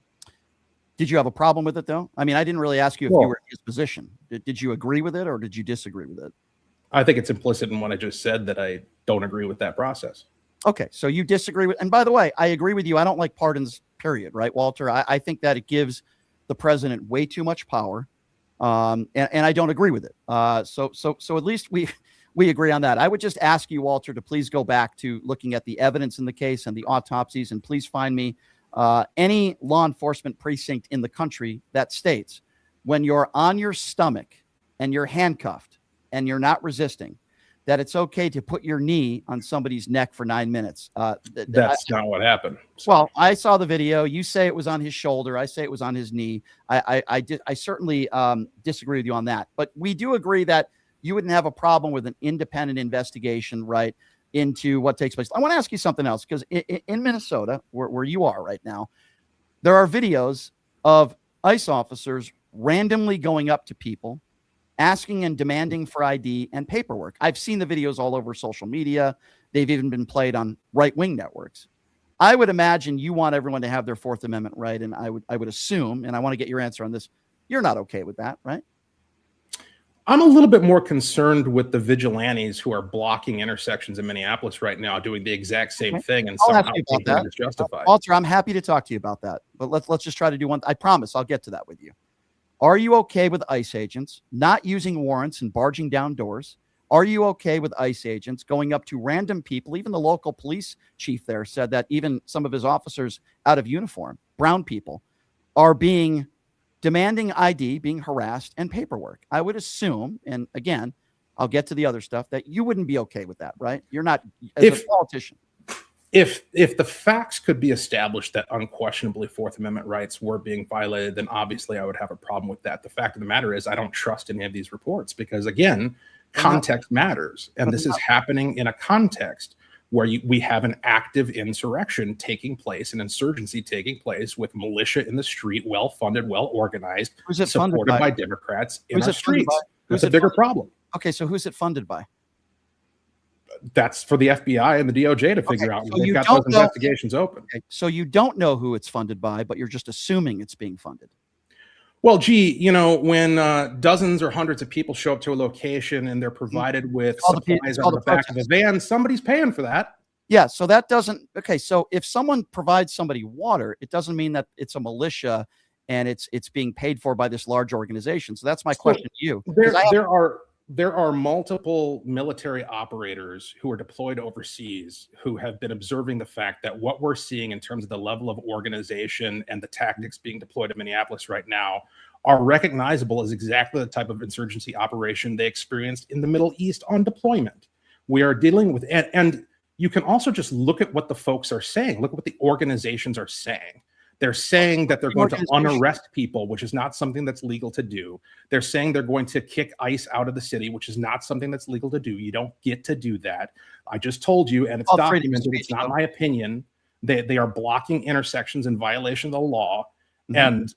Did you have a problem with it, though? I mean, I didn't really ask you if you were in his position. Did you agree with it, or did you disagree with it? I think it's implicit in what I just said that I don't agree with that process. Okay, so you disagree with, and by the way, I agree with you. I don't like pardons, period, right, Walter? I think that it gives the president way too much power, and I don't agree with it. So at least we agree on that. I would just ask you, Walter, to please go back to looking at the evidence in the case and the autopsies, and please find me any law enforcement precinct in the country that states when you're on your stomach and you're handcuffed and you're not resisting, that it's okay to put your knee on somebody's neck for 9 minutes. That's not what happened. So. Well, I saw the video. You say it was on his shoulder. I say it was on his knee. I certainly disagree with you on that. But we do agree that you wouldn't have a problem with an independent investigation, right, into what takes place. I want to ask you something else, because in Minnesota, where you are right now, there are videos of ICE officers randomly going up to people, asking and demanding for ID and paperwork. I've seen the videos all over social media. They've even been played on right-wing networks. I would imagine you want everyone to have their Fourth Amendment right, and I would assume, and I want to get your answer on this, you're not okay with that, right? I'm a little bit more concerned with the vigilantes who are blocking intersections in Minneapolis right now, doing the exact same thing, and I'll ask somehow you about thinking that. that it's justified. Walter, I'm happy to talk to you about that, but let's just try to do one. I promise I'll get to that with you. Are you okay with ICE agents not using warrants and barging down doors? Are you okay with ICE agents going up to random people? Even the local police chief there said that even some of his officers out of uniform, brown people, are being demanding ID, being harassed, and paperwork. I would assume, and again, I'll get to the other stuff, that you wouldn't be okay with that, right? You're not, as a politician. If the facts could be established that unquestionably Fourth Amendment rights were being violated, then obviously I would have a problem with that. The fact of the matter is I don't trust any of these reports because, again, context matters. And this is happening in a context where we have an active insurrection taking place, an insurgency taking place with militia in the street, well-funded, well-organized, supported by Democrats in our streets. That's a bigger problem. Okay, so who's it funded by? That's for the FBI and the DOJ to figure out. So they've got those investigations open. Okay, so you don't know who it's funded by, but you're just assuming it's being funded. Well, gee, you know, when dozens or hundreds of people show up to a location and they're provided with supplies on the back of a van, somebody's paying for that. Yeah, so that doesn't, okay, so if someone provides somebody water, it doesn't mean that it's a militia and it's being paid for by this large organization. So that's my question to you. There are multiple military operators who are deployed overseas who have been observing the fact that what we're seeing in terms of the level of organization and the tactics being deployed in Minneapolis right now are recognizable as exactly the type of insurgency operation they experienced in the Middle East on deployment. We are dealing with, and you can also just look at what the folks are saying. Look at what the organizations are saying. They're saying that they're going to unarrest people, which is not something that's legal to do. They're saying they're going to kick ICE out of the city, which is not something that's legal to do. You don't get to do that. I just told you, and it's documented. It's not my opinion. They are blocking intersections in violation of the law and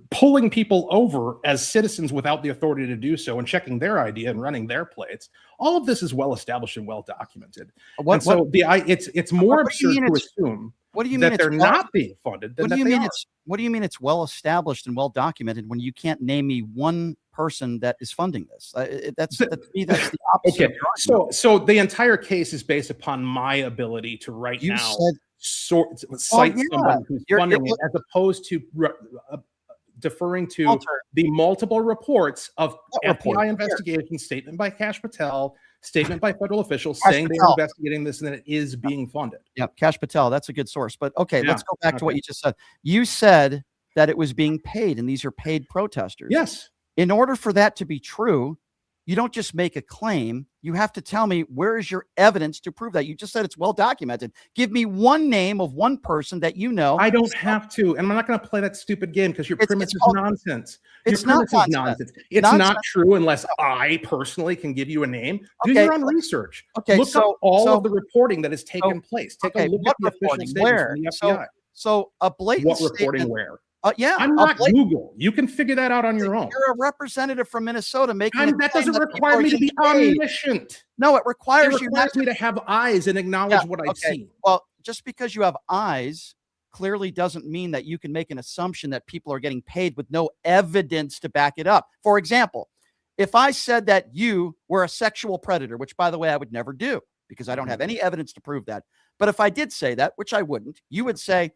pulling people over as citizens without the authority to do so and checking their ID and running their plates. All of this is well established and well documented. It's more absurd to assume. What do you mean that they're not being funded? What do you mean it's well established and well documented when you can't name me one person that is funding this? That's the opposite. Okay, so the entire case is based upon my ability to cite someone who's funding it, as opposed to deferring to the multiple reports of FBI investigations, statement by Kash Patel, statement by federal officials saying they're investigating this and that it is being funded. Yeah, Kash Patel, that's a good source. But let's go back to what you just said. You said that it was being paid, and these are paid protesters. Yes. In order for that to be true, you don't just make a claim. You have to tell me, where is your evidence to prove that? You just said it's well documented. Give me one name of one person that you know. I don't have to, and I'm not going to play that stupid game because your premise is nonsense. It's not nonsense. It's not true unless I personally can give you a name. Do your own research. Okay, look up all of the reporting that has taken place. Take a look at the official statements from the FBI. So a blatant what reporting where? I'm not Google. You can figure that out on your own. You're a representative from Minnesota making that doesn't require me to be omniscient. No, it requires me to have eyes and acknowledge what I see. Well, just because you have eyes clearly doesn't mean that you can make an assumption that people are getting paid with no evidence to back it up. For example, if I said that you were a sexual predator, which, by the way, I would never do because I don't have any evidence to prove that. But if I did say that, which I wouldn't, you would say,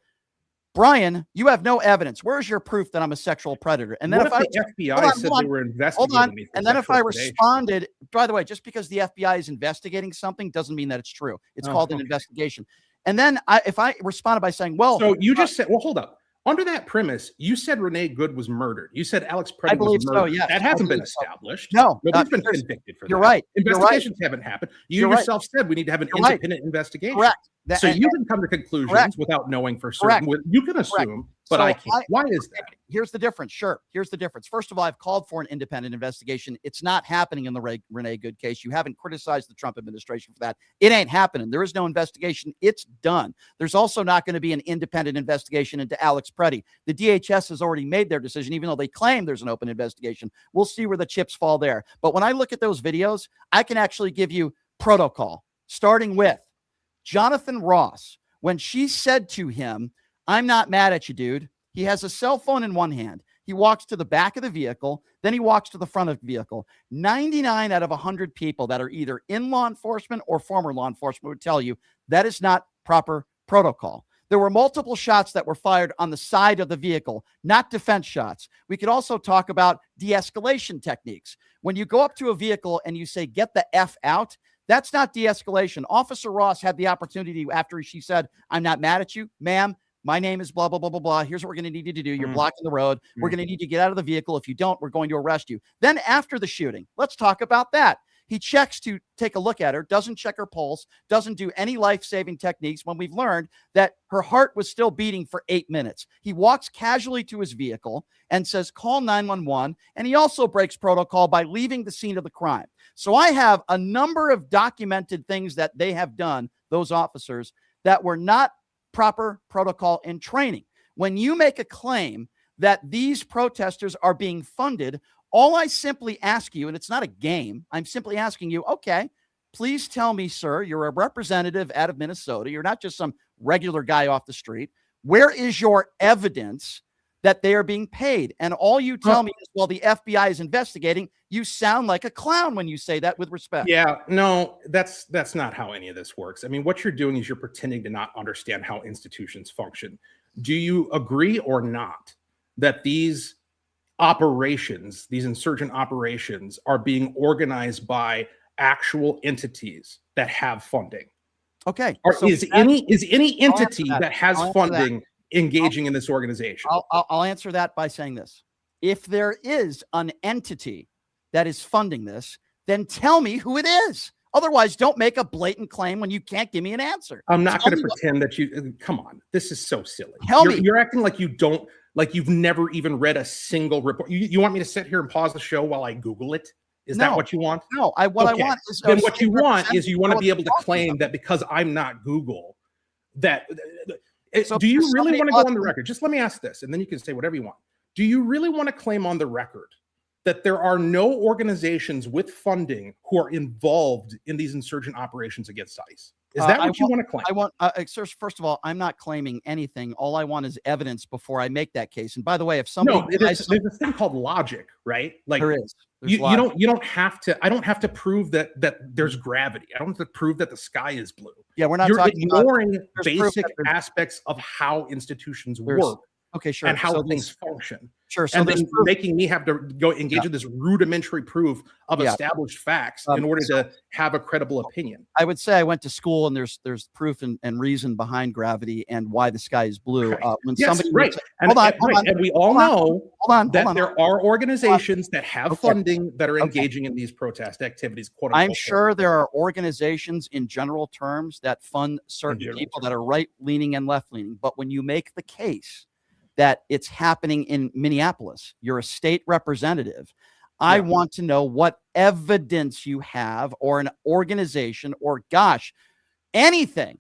Brian, you have no evidence. Where's your proof that I'm a sexual predator? And then if the FBI said they were investigating me, and then if I responded, by the way, just because the FBI is investigating something doesn't mean that it's true. It's called an investigation. And then if I responded by saying, well, so you just said, well, hold up. Under that premise, you said Renee Good was murdered. You said Alex Preddy was murdered. So, yes. That hasn't been established. No, nobody's been convicted for that. You're right. Investigations haven't happened. You yourself said we need to have an independent investigation. Correct. So you can come to conclusions without knowing for certain. You can assume, but I can't. Why is that? Here's the difference. Sure. Here's the difference. First of all, I've called for an independent investigation. It's not happening in the Renee Good case. You haven't criticized the Trump administration for that. It ain't happening. There is no investigation. It's done. There's also not going to be an independent investigation into Alex Preddy. The DHS has already made their decision, even though they claim there's an open investigation. We'll see where the chips fall there. But when I look at those videos, I can actually give you protocol, starting with Jonathan Ross. When she said to him, I'm not mad at you, dude. He has a cell phone in one hand. He walks to the back of the vehicle. Then he walks to the front of the vehicle. 99 out of 100 people that are either in law enforcement or former law enforcement would tell you that is not proper protocol. There were multiple shots that were fired on the side of the vehicle, not defense shots. We could also talk about de-escalation techniques. When you go up to a vehicle and you say, get the F out, that's not de-escalation. Officer Ross had the opportunity after she said, I'm not mad at you, ma'am. My name is blah, blah, blah, blah, blah. Here's what we're going to need you to do. You're blocking the road. We're going to need you to get out of the vehicle. If you don't, we're going to arrest you. Then after the shooting, let's talk about that. He checks to take a look at her, doesn't check her pulse, doesn't do any life-saving techniques when we've learned that her heart was still beating for 8 minutes. He walks casually to his vehicle and says, call 911. And he also breaks protocol by leaving the scene of the crime. So I have a number of documented things that they have done, those officers, that were not proper protocol and training. When you make a claim that these protesters are being funded, all I simply ask you, and it's not a game, I'm simply asking you, okay, please tell me, sir, you're a representative out of Minnesota. You're not just some regular guy off the street. Where is your evidence that they are being paid? And all you tell me is, well, the FBI is investigating. You sound like a clown when you say that, with respect. Yeah, no, that's not how any of this works. I mean, what you're doing is you're pretending to not understand how institutions function. Do you agree or not that these operations, these insurgent operations, are being organized by actual entities that have funding? Okay. Or so is any entity that. that has funding engaging in this organization? I'll answer that by saying this. If there is an entity that is funding this, then tell me who it is. Otherwise, don't make a blatant claim when you can't give me an answer. I'm not going to pretend that you, come on, this is so silly. Tell me. You're acting like you don't, like you've never even read a single report. You want me to sit here and pause the show while I Google it? Is that what you want? No, what I want is... Then what you want is you want to be able to claim that because I'm not Google, that... So do you really want to go on the record? Just let me ask this, and then you can say whatever you want. Do you really want to claim on the record that there are no organizations with funding who are involved in these insurgent operations against ICE? Is that what you want to claim? I want, first of all, I'm not claiming anything. All I want is evidence before I make that case. And by the way, if somebody... No, there's a thing called logic, right? Like there is. You don't have to, I don't have to prove that there's gravity. I don't have to prove that the sky is blue. Yeah, we're not You're talking ignoring about, basic aspects of how institutions work. Okay, sure. And how things function. Sure. So and then making me have to go engage in this rudimentary proof of established facts in order to have a credible opinion. I would say I went to school and there's proof and reason behind gravity and why the sky is blue. When somebody and we all know that there are organizations that have funding that are engaging in these protest activities. Quote unquote. I'm sure there are organizations in general terms that fund certain people that are right-leaning and left-leaning. But when you make the case that it's happening in Minneapolis, you're a state representative, I want to know what evidence you have, or an organization, or gosh, anything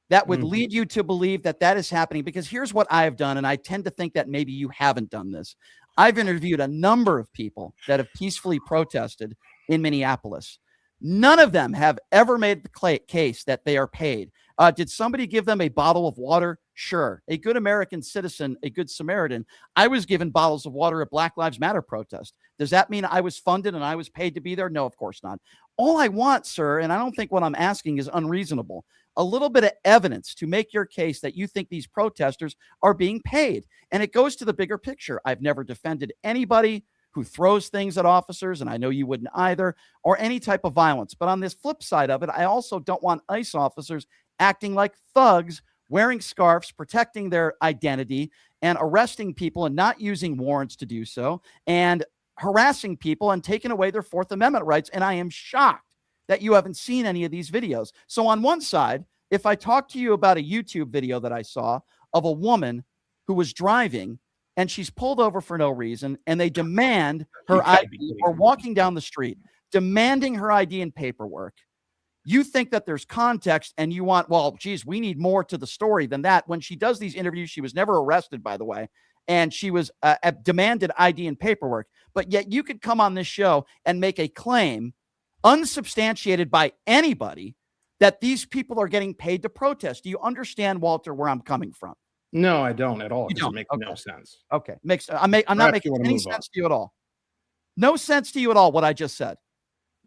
that would lead you to believe that that is happening. Because here's what I have done, and I tend to think that maybe you haven't done this. I've interviewed a number of people that have peacefully protested in Minneapolis. None of them have ever made the case that they are paid. Did somebody give them a bottle of water? Sure. A good American citizen, a good Samaritan. I was given bottles of water at Black Lives Matter protest. Does that mean I was funded and I was paid to be there? No, of course not. All I want, sir, and I don't think what I'm asking is unreasonable, a little bit of evidence to make your case that you think these protesters are being paid. And it goes to the bigger picture. I've never defended anybody who throws things at officers, and I know you wouldn't either, or any type of violence. But on this flip side of it, I also don't want ICE officers acting like thugs, wearing scarves, protecting their identity, and arresting people and not using warrants to do so, and harassing people and taking away their Fourth Amendment rights. And I am shocked that you haven't seen any of these videos. So on one side, if I talk to you about a YouTube video that I saw of a woman who was driving and she's pulled over for no reason, and they demand her ID, or walking down the street, demanding her ID and paperwork, you think that there's context and you want, well, geez, we need more to the story than that. When she does these interviews, she was never arrested, by the way, and she was demanded ID and paperwork. But yet you could come on this show and make a claim, unsubstantiated by anybody, that these people are getting paid to protest. Do you understand, Walter, where I'm coming from? No, I don't at all. You It doesn't don't? make Okay. no sense. Okay. I'm not Perhaps making you wanna any move on. sense to you at all. No sense to you at all what I just said.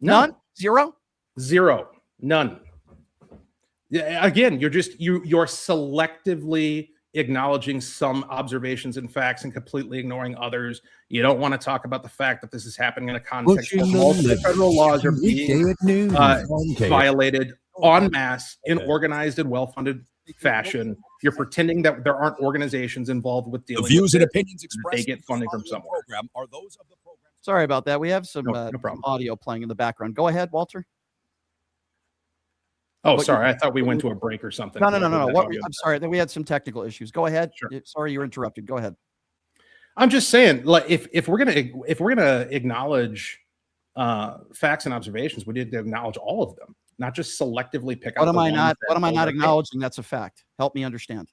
No. None? Zero? Zero. None. Yeah, again, you're selectively acknowledging some observations and facts and completely ignoring others. You don't want to talk about the fact that this is happening in a context where multiple federal laws are being violated en masse in organized and well-funded fashion. You're pretending that there aren't organizations involved with dealing The views with and it. opinions expressed They get funding from somewhere. program are those of the program. Sorry about that. We have some No problem. audio playing in the background. Go ahead, Walter. Oh, What sorry. I thought we went to a break or something. No. That audio. I'm sorry. We had some technical issues. Go ahead. Sure. Sorry, you were interrupted. Go ahead. I'm just saying, like, if we're gonna acknowledge facts and observations, we need to acknowledge all of them, not just selectively pick out. What am I not overtake. acknowledging? That's a fact. Help me understand.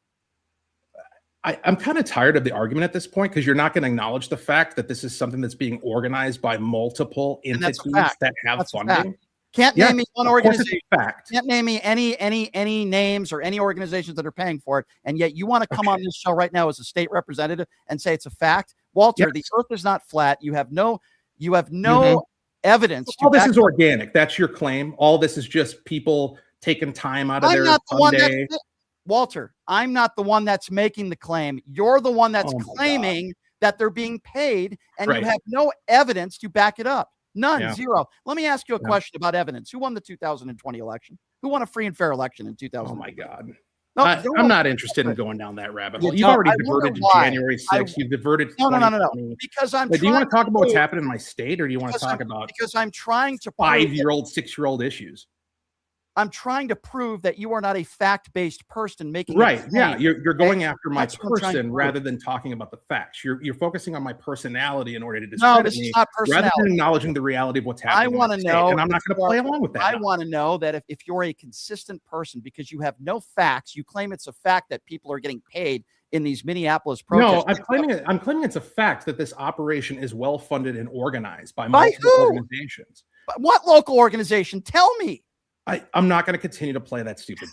I'm kind of tired of the argument at this point, because you're not going to acknowledge the fact that this is something that's being organized by multiple And that's a entities fact. that have That's a funding. fact. Can't Yeah, name me one of course it's organization. a fact. Can't name me any names or any organizations that are paying for it, and yet you want to come on this show right now as a state representative and say it's a fact. Walter, the Yes. earth is not flat. You have no Mhm. evidence. All to this back is organic. That's your claim. All this is just people taking time out of I'm their not the one Sunday. Walter, I'm not the one that's making the claim. You're the one that's Oh my God. claiming that they're being paid, and Right. you have no evidence to back it up. None, Yeah. zero. Let me ask you a Yeah. question about evidence. Who won the 2020 election? Who won a free and fair election in 2000? Oh my God. No, I'm not interested in going down that rabbit hole. You You've don't. already I wonder diverted to why. January 6th. You've diverted to No. 2020. Because I'm Wait, do you want trying to talk about what's prove- happening in my state, or do you want to because talk I'm- about because I'm trying to prove that- 5-year-old, 6-year-old issues? I'm trying to prove that you are not a fact-based person making a Right. Yeah. claim. You're going after my That's what I'm trying to person prove. rather than talking about the facts. You're focusing on my personality in order to No, discredit this me, is not rather personality. than acknowledging the reality of what's happening. I in want my to state, know, and I'm not going to play along with that. I now. want to know that if you're a consistent person, because you have no facts, you claim it's a fact that people are getting paid in these Minneapolis protests. No, I'm claiming it's a fact that this operation is well funded and organized by By multiple who? organizations. But what local organization? Tell me. I'm not going to continue to play that stupid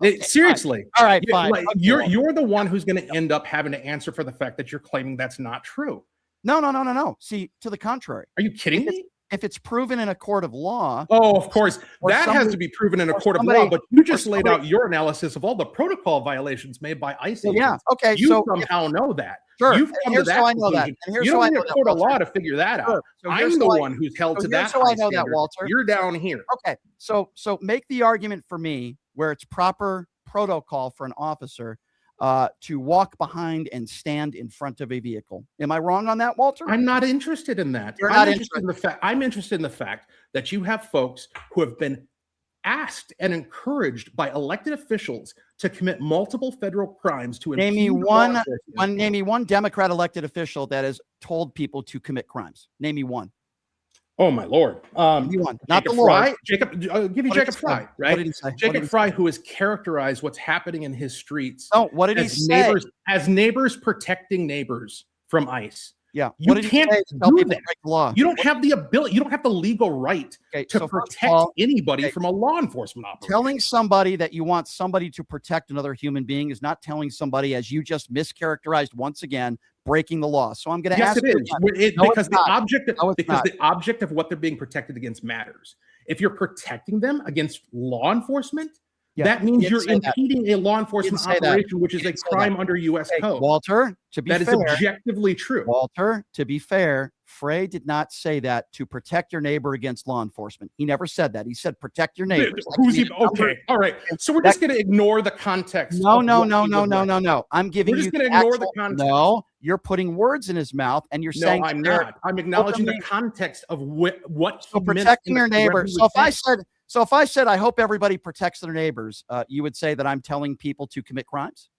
game. Seriously. All right, fine. Like, Okay, you're the one who's going to end up having to answer for the fact that you're claiming that's not true. No. See, to the contrary. Are you kidding me? If it's proven in a court of law, Oh, of course. or That has somebody- to be proven in a or court of somebody- law, but you just or laid somebody- out your analysis of all the protocol violations made by ICE well, yeah, agents. okay. You So somehow know that. sure, You've and come to here's that how I know that. conclusion. And here's You how don't I need know a that, court of Walter. law to figure that out. Sure. So here's I'm the how I- one who's held so to here's that. how I high know that, standard. Walter. You're down here. Okay, so make the argument for me where it's proper protocol for an officer to walk behind and stand in front of a vehicle. Am I wrong on that, Walter? I'm not interested in that. You're I'm not interested in the fact. I'm interested in the fact that you have folks who have been asked and encouraged by elected officials to commit multiple federal crimes to Name me impede law one, enforcement. name me one Democrat elected official that has told people to commit crimes. Name me one. Oh my Lord! Name me one. Not the Jacob Lord. Fry. Jacob, I'll give you What did Jacob he say? Fry, What right? did he say? What did Jacob he Fry, who has characterized what's happening in his streets No, what did he as say? neighbors protecting neighbors from ICE. Yeah. You What did he can't say to tell do people to that. break the law? You don't have the ability. You don't have the legal right Okay, to so first of protect all, anybody okay, from a law enforcement operation. telling somebody that you want somebody to protect another human being is not telling somebody, as you just mischaracterized once again, breaking the law. So I'm going to Yes, ask it you is. again. No, Because it's not. No, it's because not. the object of what they're being protected against matters. If you're protecting them against law enforcement, Yeah, that means he you're didn't say that. impeding a law enforcement say that. operation, which He is a didn't say crime that. under U.S. Hey, code. Walter, to be That is fair, objectively true. Walter, to be fair, Frey did not say that to protect your neighbor against law enforcement. He never said that. He said protect your neighbors. That Who's can he? be a number- Okay, all right. So we're just going to ignore the context. No. of what he would write. No. I'm giving We're you just going to the ignore the actual- context. No, you're putting words in his mouth, and you're No, saying I'm that they're- not. I'm acknowledging the openly- context of what So he meant protecting in your the- neighbor. what he So was saying. if I said I hope everybody protects their neighbors, you would say that I'm telling people to commit crimes.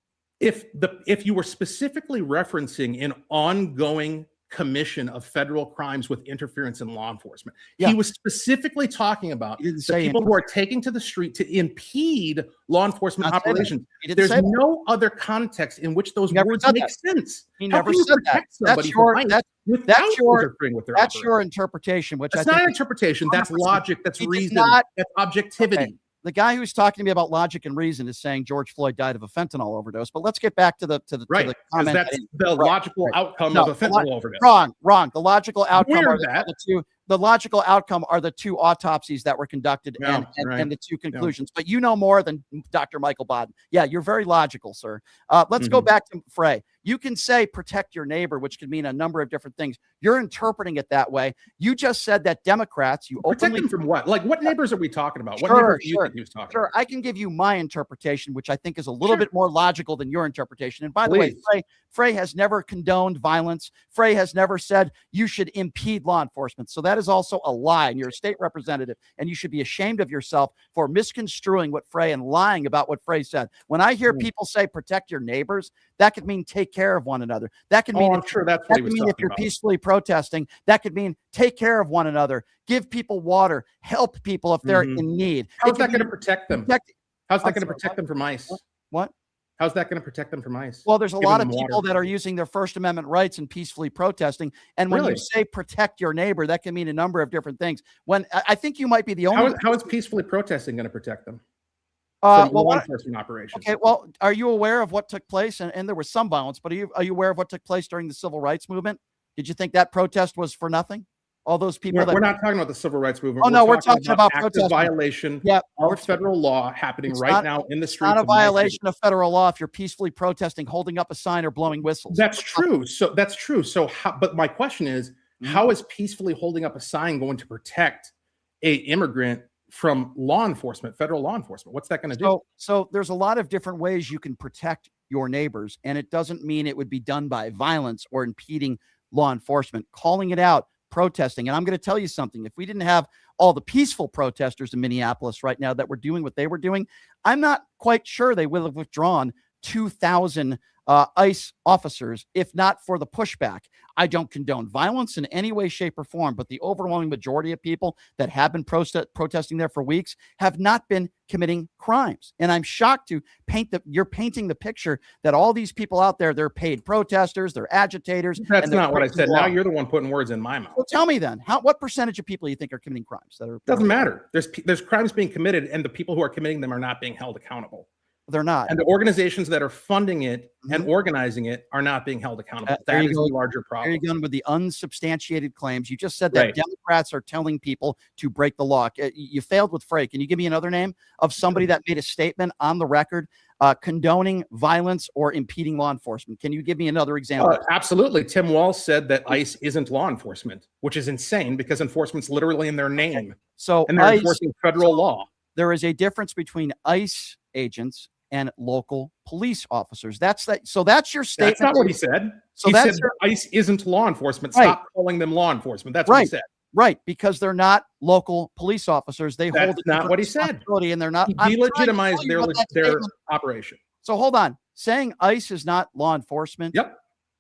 If you were specifically referencing an ongoing commission of federal crimes with interference in law enforcement, Yeah. he was specifically talking about He didn't the say people who are taking to the street to impede law enforcement Not say that. operations. He didn't There's say that. no other context in which those He never words said make that. sense. He How never can you said that. protect That's somebody your from ICE that's without your interfering with their that's operation? your interpretation, which That's I not think an interpretation. That's 100%. logic. That's He did reason. not- That's objectivity. Okay. the guy who's talking to me about logic and reason is saying George Floyd died of a fentanyl overdose. But let's get back to the Right. to the 'Cause comment. that's the logical outcome No, of a fentanyl overdose. Wrong. The logical outcome Weird are that. the two. The logical outcome are the two autopsies that were conducted Yeah, and right. the two conclusions. But you know more than Dr. Michael Bodden. Yeah, you're very logical, sir. Let's go back to Frey. You can say protect your neighbor, which could mean a number of different things. You're interpreting it that way. You just said that Democrats, you Protect openly them from what? Like, what neighbors are we talking about? What Sure, neighbors do you sure, think he was talking Sure, about? I can give you my interpretation, which I think is a little Sure. bit more logical than your interpretation. And by the way, Please. Frey has never condoned violence. Frey has never said you should impede law enforcement. So that is also a lie, and you're a state representative, and you should be ashamed of yourself for misconstruing what Frey and lying about what Frey said. When I hear people say protect your neighbors, that could mean take care of one another. That could mean I'm sure that's what he was if talking you're about. peacefully protesting, that could mean take care of one another, give people water, help people if they're in need. How's that going to protect them? How's that I'm going to sorry, protect them from ICE? What? How's that going to protect them from ICE? Well, there's a Giving lot of them people water. that are using their First Amendment rights and peacefully protesting. And when you Really? say protect your neighbor, that can mean a number of different things. When I think you might be the only. How is peacefully protesting going to protect them well, from law what, enforcement operations? okay. Well, are you aware of what took place? And there was some violence, but are you aware of what took place during the civil rights movement? Did you think that protest was for nothing? All those people. We're not talking about the civil rights movement. Oh, no, we're talking about active protest. violation of federal law happening right now in the streets. It's not a of my city. violation of federal law if you're peacefully protesting, holding up a sign, or blowing whistles. That's true. So that's true. So, but my question is, how is peacefully holding up a sign going to protect a immigrant from law enforcement, federal law enforcement? What's that going to do? So there's a lot of different ways you can protect your neighbors, and it doesn't mean it would be done by violence or impeding law enforcement. Calling it out, protesting. And I'm going to tell you something. If we didn't have all the peaceful protesters in Minneapolis right now that were doing what they were doing, I'm not quite sure they will have withdrawn 2,000 ICE officers, if not for the pushback. I don't condone violence in any way, shape, or form, but the overwhelming majority of people that have been protesting there for weeks have not been committing crimes. And I'm shocked to you're painting the picture that all these people out there, they're paid protesters, they're agitators. That's not what I said. Now you're the one putting words in my mouth. Well, tell me then, what percentage of people you think are committing crimes? Doesn't matter. There's crimes being committed, and the people who are committing them are not being held accountable. They're not. And the organizations that are funding it and organizing it are not being held accountable. That is the larger problem. There you go with the unsubstantiated claims. You just said that Democrats are telling people to break the law. You failed with Frey. Can you give me another name of somebody that made a statement on the record condoning violence or impeding law enforcement? Can you give me another example? Absolutely. Tim Walz said that ICE isn't law enforcement, which is insane because enforcement's literally in their name. And they're enforcing federal law. There is a difference between ICE agents and local police officers. So that's your statement. That's not what he said. So he said ICE isn't law enforcement. Stop calling them law enforcement. That's what he said. Right, because they're not local police officers. That's not what he said. And they're not. He delegitimized their operation. So hold on. Saying ICE is not law enforcement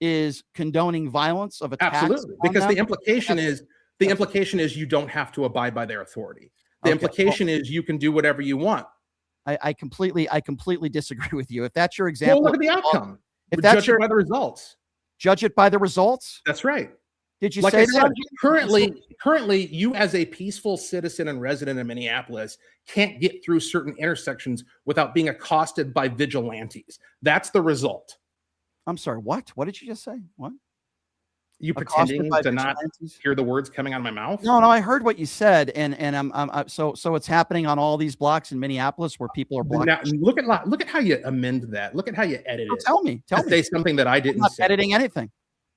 is condoning violence of attacks. Absolutely, because the implication is you don't have to abide by their authority. The implication is you can do whatever you want. I completely disagree with you. If that's your example, well, look at the outcome. If that's judge it by the results. Judge it by the results. That's right. Did you say that? Currently, you as a peaceful citizen and resident of Minneapolis can't get through certain intersections without being accosted by vigilantes. That's the result. I'm sorry. What? What did you just say? What? You pretending to not hear the words coming out of my mouth? No, I heard what you said, and so it's happening on all these blocks in Minneapolis where people are blocking. Now, look at how you amend that. Look at how you edit it. Tell me. Say something that I didn't say. I'm not editing anything.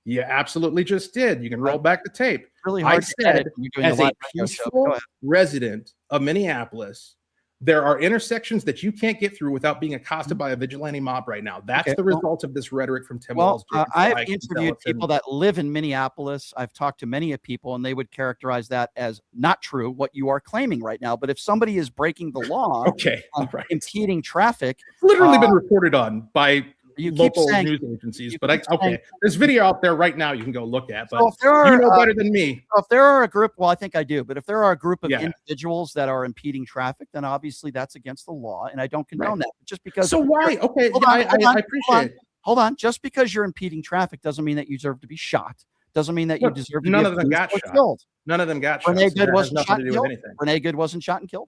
You absolutely just did. You can roll back the tape. Really hard to edit. As a peaceful resident of Minneapolis, there are intersections that you can't get through without being accosted by a vigilante mob right now. That's the result of this rhetoric from Tim Walz. I've interviewed people that live in Minneapolis. I've talked to many of people, and they would characterize that as not true, what you are claiming right now. But if somebody is breaking the law, impeding traffic, literally been reported on by local news agencies. But there's video out there right now you can go look at. But you know better than me. If there are a group, well, I think I do. But if there are a group of individuals that are impeding traffic, then obviously that's against the law, and I don't condone that. Just because. So why? Okay, I appreciate it. Hold on. Just because you're impeding traffic doesn't mean that you deserve to be shot. Doesn't mean that you deserve to be killed. None of them got shot. Renee Good wasn't shot and killed. Renee Good wasn't shot and killed.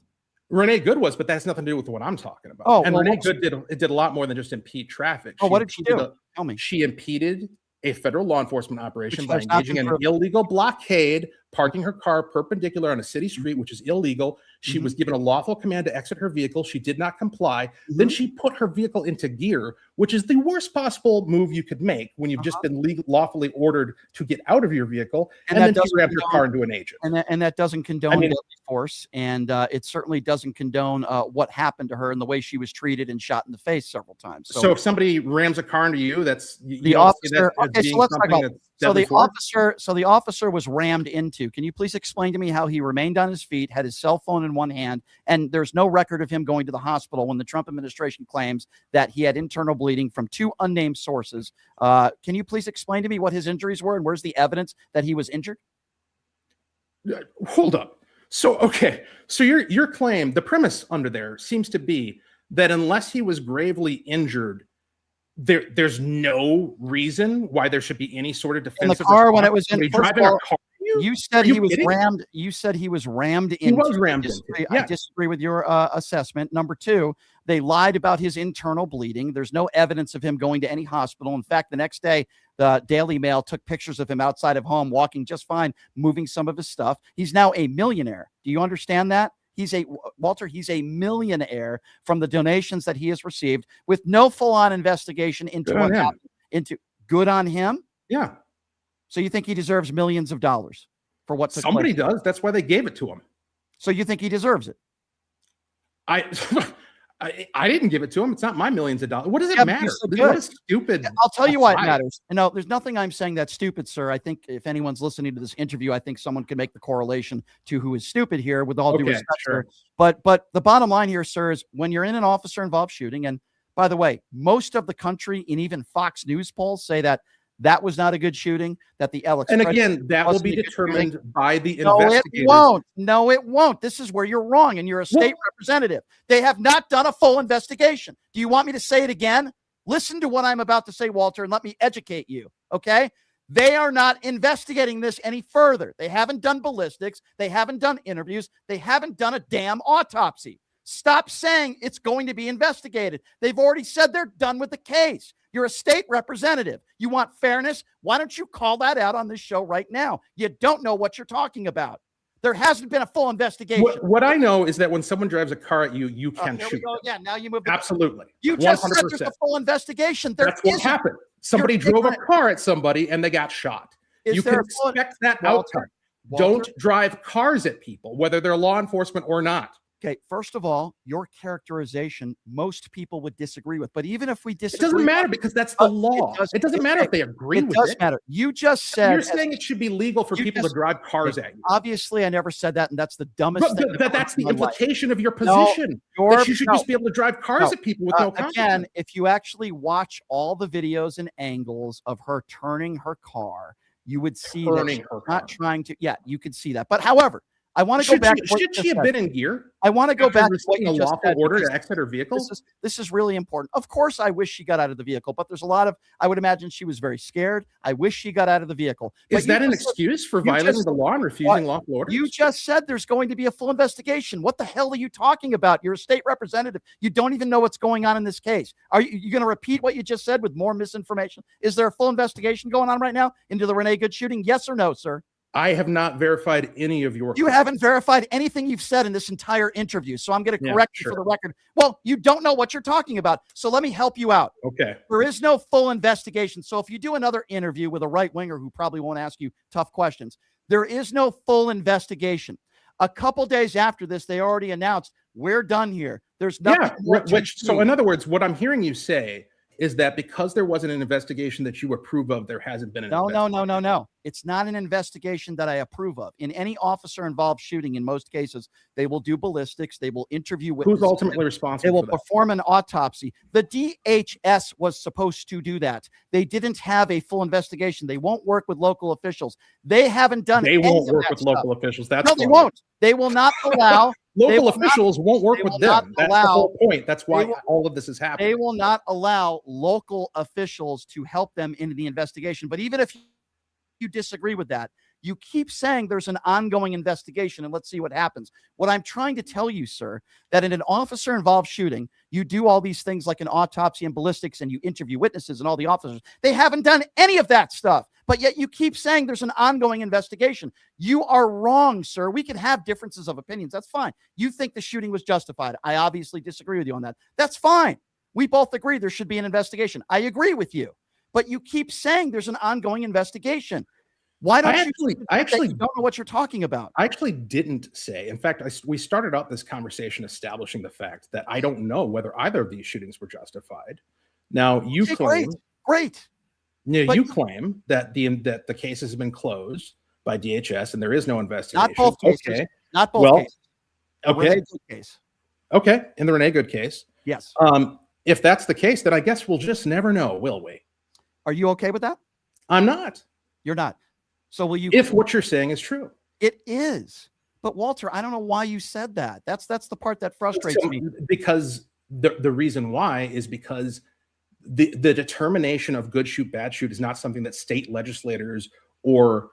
Renee Good was, but that has nothing to do with what I'm talking about. Oh, and well, Renee Good did a lot more than just impede traffic. Oh, what did she do? Tell me. She impeded a federal law enforcement operation Which by has not engaging been in an proven. illegal blockade, parking her car perpendicular on a city street, which is illegal. She was given a lawful command to exit her vehicle. She did not comply. Then she put her vehicle into gear, which is the worst possible move you could make when you've just been lawfully ordered to get out of your vehicle. And then she rammed her car into an agent. And that doesn't condone deadly force. And it certainly doesn't condone what happened to her and the way she was treated and shot in the face several times. So if somebody rams a car into you, that's the officer. Okay, so let's talk about. So the officer was rammed into. Can you please explain to me how he remained on his feet, had his cell phone in one hand, and there's no record of him going to the hospital when the Trump administration claims that he had internal bleeding from 2 unnamed sources? Can you please explain to me what his injuries were and where's the evidence that he was injured? Hold up. So your claim, the premise under there seems to be that unless he was gravely injured, there's no reason why there should be any sort of defensive in the car when it was in driving a car. You said he was rammed. You said he was rammed into. He was rammed into. I disagree with your assessment. Number 2, they lied about his internal bleeding. There's no evidence of him going to any hospital. In fact, the next day, the Daily Mail took pictures of him outside of home, walking just fine, moving some of his stuff. He's now a millionaire. Do you understand that? He's a millionaire from the donations that he has received with no full-on investigation into what happened. Good on him. Yeah. So you think he deserves millions of dollars for what took somebody place? does. That's why they gave it to him. So you think he deserves it? I didn't give it to him. It's not my millions of dollars. What does it matter? What is stupid? I'll tell you why it matters. No, there's nothing I'm saying that's stupid, sir. I think if anyone's listening to this interview, I think someone can make the correlation to who is stupid here with all due respect, sir. But the bottom line here, sir, is when you're in an officer-involved shooting, and by the way, most of the country and even Fox News polls say that was not a good shooting, that the L and again, that will be determined by the investigators. No, it won't. This is where you're wrong, and you're a state representative. They have not done a full investigation. Do you want me to say it again? Listen to what I'm about to say, Walter, and let me educate you, okay? They are not investigating this any further. They haven't done ballistics. They haven't done interviews. They haven't done a damn autopsy. Stop saying it's going to be investigated. They've already said they're done with the case. You're a state representative. You want fairness? Why don't you call that out on this show right now? You don't know what you're talking about. There hasn't been a full investigation. What I know is that when someone drives a car at you, you can shoot. Yeah, now you move. Absolutely. You just 100%. Said there's a full investigation. That's what happened. Somebody drove a car at somebody and they got shot. You can expect that outcome. Don't drive cars at people, whether they're law enforcement or not. Okay, first of all, your characterization, most people would disagree with. But even if we disagree, it doesn't matter because that's the law. It doesn't matter if they agree with it. It does matter. You just said you're saying it should be legal for people to drive cars at you. Obviously, I never said that, and that's the dumbest thing. That's the implication of your position. That you should just be able to drive cars at people with no consequence. Again, if you actually watch all the videos and angles of her turning her car, you would see that she's not trying to. Yeah, you could see that. But however, I want to go back. Should she have been in gear? I want to go back to what you just said. Order to exit her vehicle. This is really important. Of course, I wish she got out of the vehicle, but there's a lot of. I would imagine she was very scared. I wish she got out of the vehicle. Is that an excuse for violating the law and refusing lawful orders? You just said there's going to be a full investigation. What the hell are you talking about? You're a state representative. You don't even know what's going on in this case. Are you going to repeat what you just said with more misinformation? Is there a full investigation going on right now into the Renee Good shooting? Yes or no, sir? I have not verified any of your. You haven't verified anything you've said in this entire interview, so I'm going to correct you for the record. Well, you don't know what you're talking about, so let me help you out. Okay. There is no full investigation, so if you do another interview with a right-winger who probably won't ask you tough questions, there is no full investigation. A couple days after this, they already announced, we're done here. There's nothing. So in other words, what I'm hearing you say is that because there wasn't an investigation that you approve of, there hasn't been an investigation. No. It's not an investigation that I approve of. In any officer-involved shooting, in most cases, they will do ballistics. They will interview witnesses. Who's ultimately responsible? They will perform an autopsy. The DHS was supposed to do that. They didn't have a full investigation. They won't work with local officials. They haven't done. They won't work with local officials. No, they won't. They will not allow. Local officials won't work with them. That's the whole point. That's why all of this is happening. They will not allow local officials to help them in the investigation. But even if you disagree with that, You keep saying there's an ongoing investigation and let's see what happens. What I'm trying to tell you, sir, that in an officer-involved shooting, you do all these things like an autopsy and ballistics and you interview witnesses and all the officers. They haven't done any of that stuff, but yet you keep saying there's an ongoing investigation. You are wrong, sir. We can have differences of opinions. That's fine. You think the shooting was justified. I obviously disagree with you on that. That's fine. We both agree there should be an investigation. I agree with you, but you keep saying there's an ongoing investigation. Why don't I actually you don't know what you're talking about? I actually didn't say. In fact, we started out this conversation establishing the fact that I don't know whether either of these shootings were justified. Now you claim, great. You claim that the case has been closed by DHS and there is no investigation. Not both cases. Okay. Not both cases. Okay. Case. Okay. In the Renee Good case. Yes. If that's the case, then I guess we'll just never know, will we? Are you okay with that? I'm not. You're not. So will you? If what you're saying is true. It is. But Walter, I don't know why you said that. That's the part that frustrates me. Because the reason why is because the determination of good shoot, bad shoot is not something that state legislators or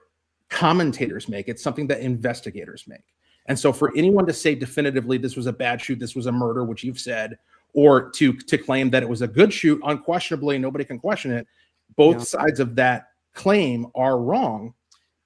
commentators make. It's something that investigators make. And so for anyone to say definitively this was a bad shoot, this was a murder, which you've said, or to claim that it was a good shoot, unquestionably, nobody can question it. Both sides of that claim are wrong.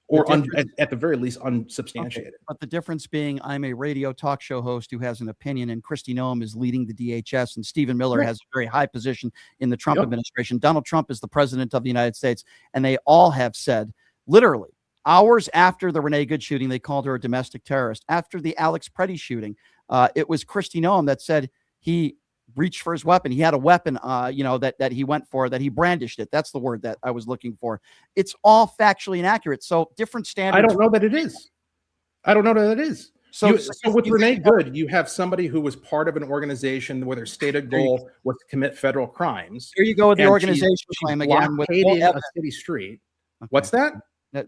Or at the very least, unsubstantiated. Okay. But the difference being I'm a radio talk show host who has an opinion, and Kristi Noem is leading the DHS, and Stephen Miller has a very high position in the Trump administration. Donald Trump is the president of the United States, and they all have said, literally, hours after the Renee Good shooting, they called her a domestic terrorist. After the Alex Preddy shooting, it was Kristi Noem that said he reached for his weapon. He had a weapon, that he went for, that he brandished it. That's the word that I was looking for. It's all factually inaccurate. So different standards. I don't know that it is. So with Renee Good, you have somebody who was part of an organization where their stated goal was to commit federal crimes. There you go with the organization claim again. With a city street. Okay. What's that?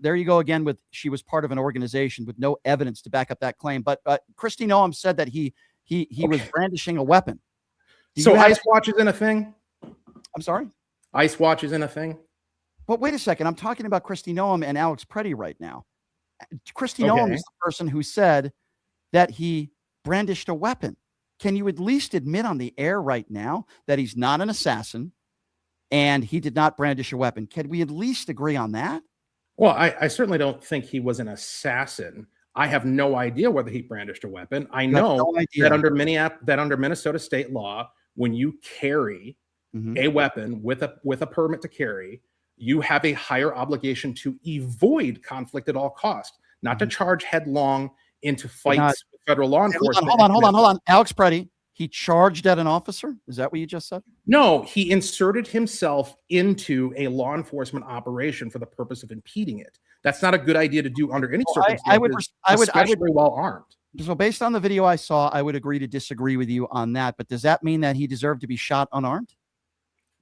There you go again with she was part of an organization with no evidence to back up that claim. But Kristi Noem said that he was brandishing a weapon. So Ice Watch isn't a thing? I'm sorry? Ice Watch isn't a thing? But wait a second. I'm talking about Kristi Noem and Alex Preddy right now. Kristi Noem is the person who said that he brandished a weapon. Can you at least admit on the air right now that he's not an assassin and he did not brandish a weapon? Can we at least agree on that? Well, I certainly don't think he was an assassin. I have no idea whether he brandished a weapon. I know that under Minnesota state law, when you carry a weapon with a permit to carry, you have a higher obligation to avoid conflict at all costs, not to charge headlong into fights with federal law enforcement. Hold on. Alex Preddy, he charged at an officer? Is that what you just said? No, he inserted himself into a law enforcement operation for the purpose of impeding it. That's not a good idea to do under any circumstances, especially while armed. So based on the video I saw, I would agree to disagree with you on that. But does that mean that he deserved to be shot unarmed?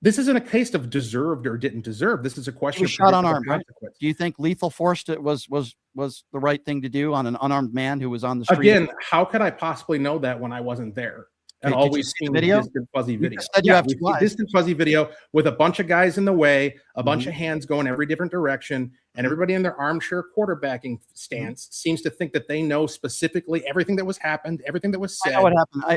This isn't a case of deserved or didn't deserve. This is a question of shot unarmed. Right? Do you think lethal force was the right thing to do on an unarmed man who was on the street? Again, how could I possibly know that when I wasn't there? And all we've seen is distant fuzzy video. Distant fuzzy video with a bunch of guys in the way, a bunch of hands going every different direction, and everybody in their armchair quarterbacking stance seems to think that they know specifically everything that was happened, everything that was said,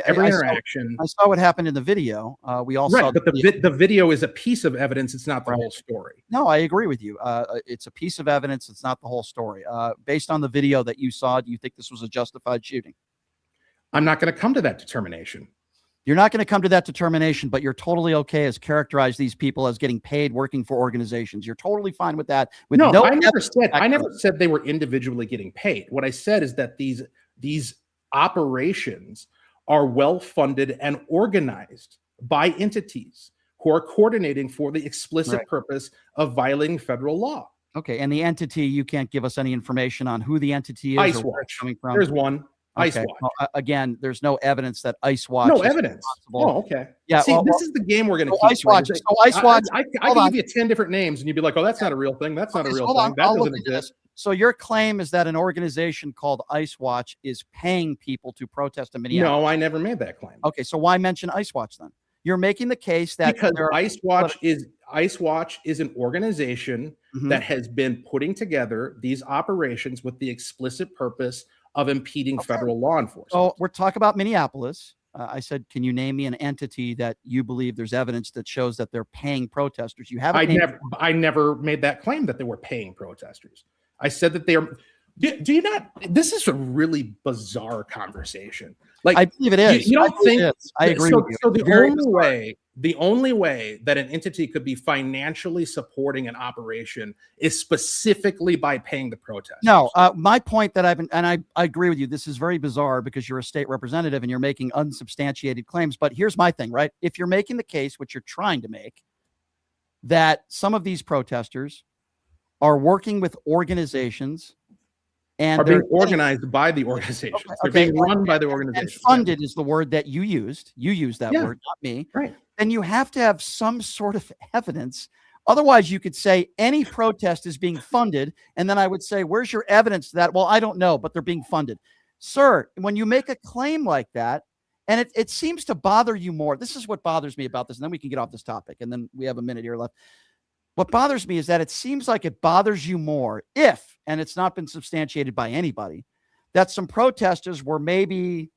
every interaction. I saw what happened in the video. We all saw but the video is a piece of evidence. It's not the whole story. No, I agree with you. It's a piece of evidence. It's not the whole story. Based on the video that you saw, do you think this was a justified shooting? I'm not going to come to that determination. You're not going to come to that determination, but you're totally okay as characterize these people as getting paid working for organizations. You're totally fine with that. I never said they were individually getting paid. What I said is that these operations are well funded and organized by entities who are coordinating for the explicit purpose of violating federal law. Okay, and the entity, you can't give us any information on who the entity is Ice or where Watch. it's coming from. There's one. Okay. Ice Watch. Well, again, there's no evidence that Ice Watch. No evidence. Oh, okay. Yeah. See, this is the game we're going to keep. Ice Watch. So Ice Watch. I can give you 10 different names, and you'd be like, "Oh, that's not a real thing. That's not a real thing. That doesn't exist." So your claim is that an organization called Ice Watch is paying people to protest in Minneapolis? No, I never made that claim. Okay, so why mention Ice Watch then? You're making the case that because Ice Watch ICE Watch is an organization that has been putting together these operations with the explicit purpose of impeding federal law enforcement. So we're talking about Minneapolis. I said, can you name me an entity that you believe there's evidence that shows that they're paying protesters? You haven't. I never made that claim that they were paying protesters. I said that they are. Do you not? This is a really bizarre conversation. Like, I believe it is. You don't think? I agree so, with you. So the only way that an entity could be financially supporting an operation is specifically by paying the protesters. No, my point that I agree with you. This is very bizarre because you're a state representative and you're making unsubstantiated claims. But here's my thing, right? If you're making the case, which you're trying to make, that some of these protesters are working with organizations and are being organized by the organizations. They're being run by the organizations. And funded is the word that you used. You used that word, not me. Right. Then you have to have some sort of evidence. Otherwise, you could say any protest is being funded. And then I would say, where's your evidence that? Well, I don't know, but they're being funded. Sir, when you make a claim like that, and it seems to bother you more. This is what bothers me about this. And then we can get off this topic. And then we have a minute here left. What bothers me is that it seems like it bothers you more if, and it's not been substantiated by anybody, that some protesters were maybe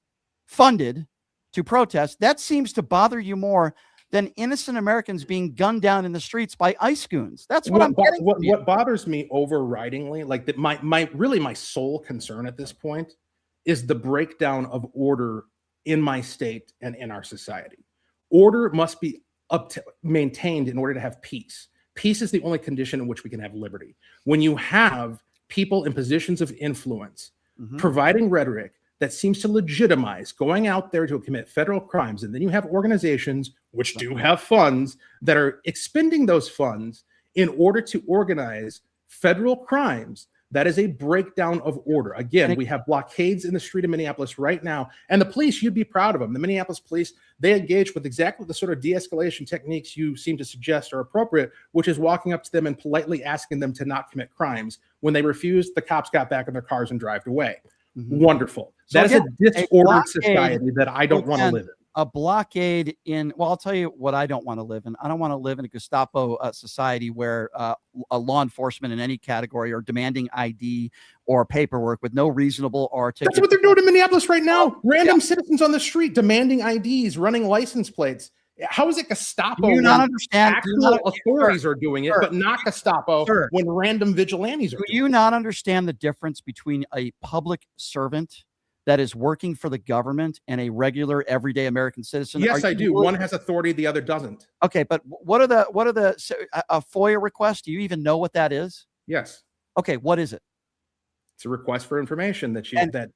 funded to protest. That seems to bother you more than innocent Americans being gunned down in the streets by ICE goons. That's what I'm getting. What bothers me overridingly, like that, my sole concern at this point is the breakdown of order in my state and in our society. Order must be maintained in order to have peace. Peace is the only condition in which we can have liberty. When you have people in positions of influence providing rhetoric that seems to legitimize going out there to commit federal crimes, and then you have organizations which do have funds that are expending those funds in order to organize federal crimes, that is a breakdown of order. Again, we have blockades in the street of Minneapolis right now, and the police, you'd be proud of them. The Minneapolis police, they engage with exactly the sort of de-escalation techniques you seem to suggest are appropriate, which is walking up to them and politely asking them to not commit crimes. When they refused, the cops got back in their cars and drove away. Wonderful. So that again, is a disordered society that I don't want to live in. A blockade in, well, I'll tell you what I don't want to live in. I don't want to live in a Gestapo society where a law enforcement in any category are demanding ID or paperwork with no reasonable or ticket. That's what they're doing in Minneapolis right now. Random citizens on the street demanding IDs, running license plates. How is it Gestapo? Do you not understand? Actual authorities are doing it, but not Gestapo when random vigilantes are doing it. Do you not understand the difference between a public servant that is working for the government and a regular everyday American citizen? Yes, I do. One has authority, the other doesn't. Okay, but what are the a FOIA request? Do you even know what that is? Yes. Okay, what is it? It's a request for information that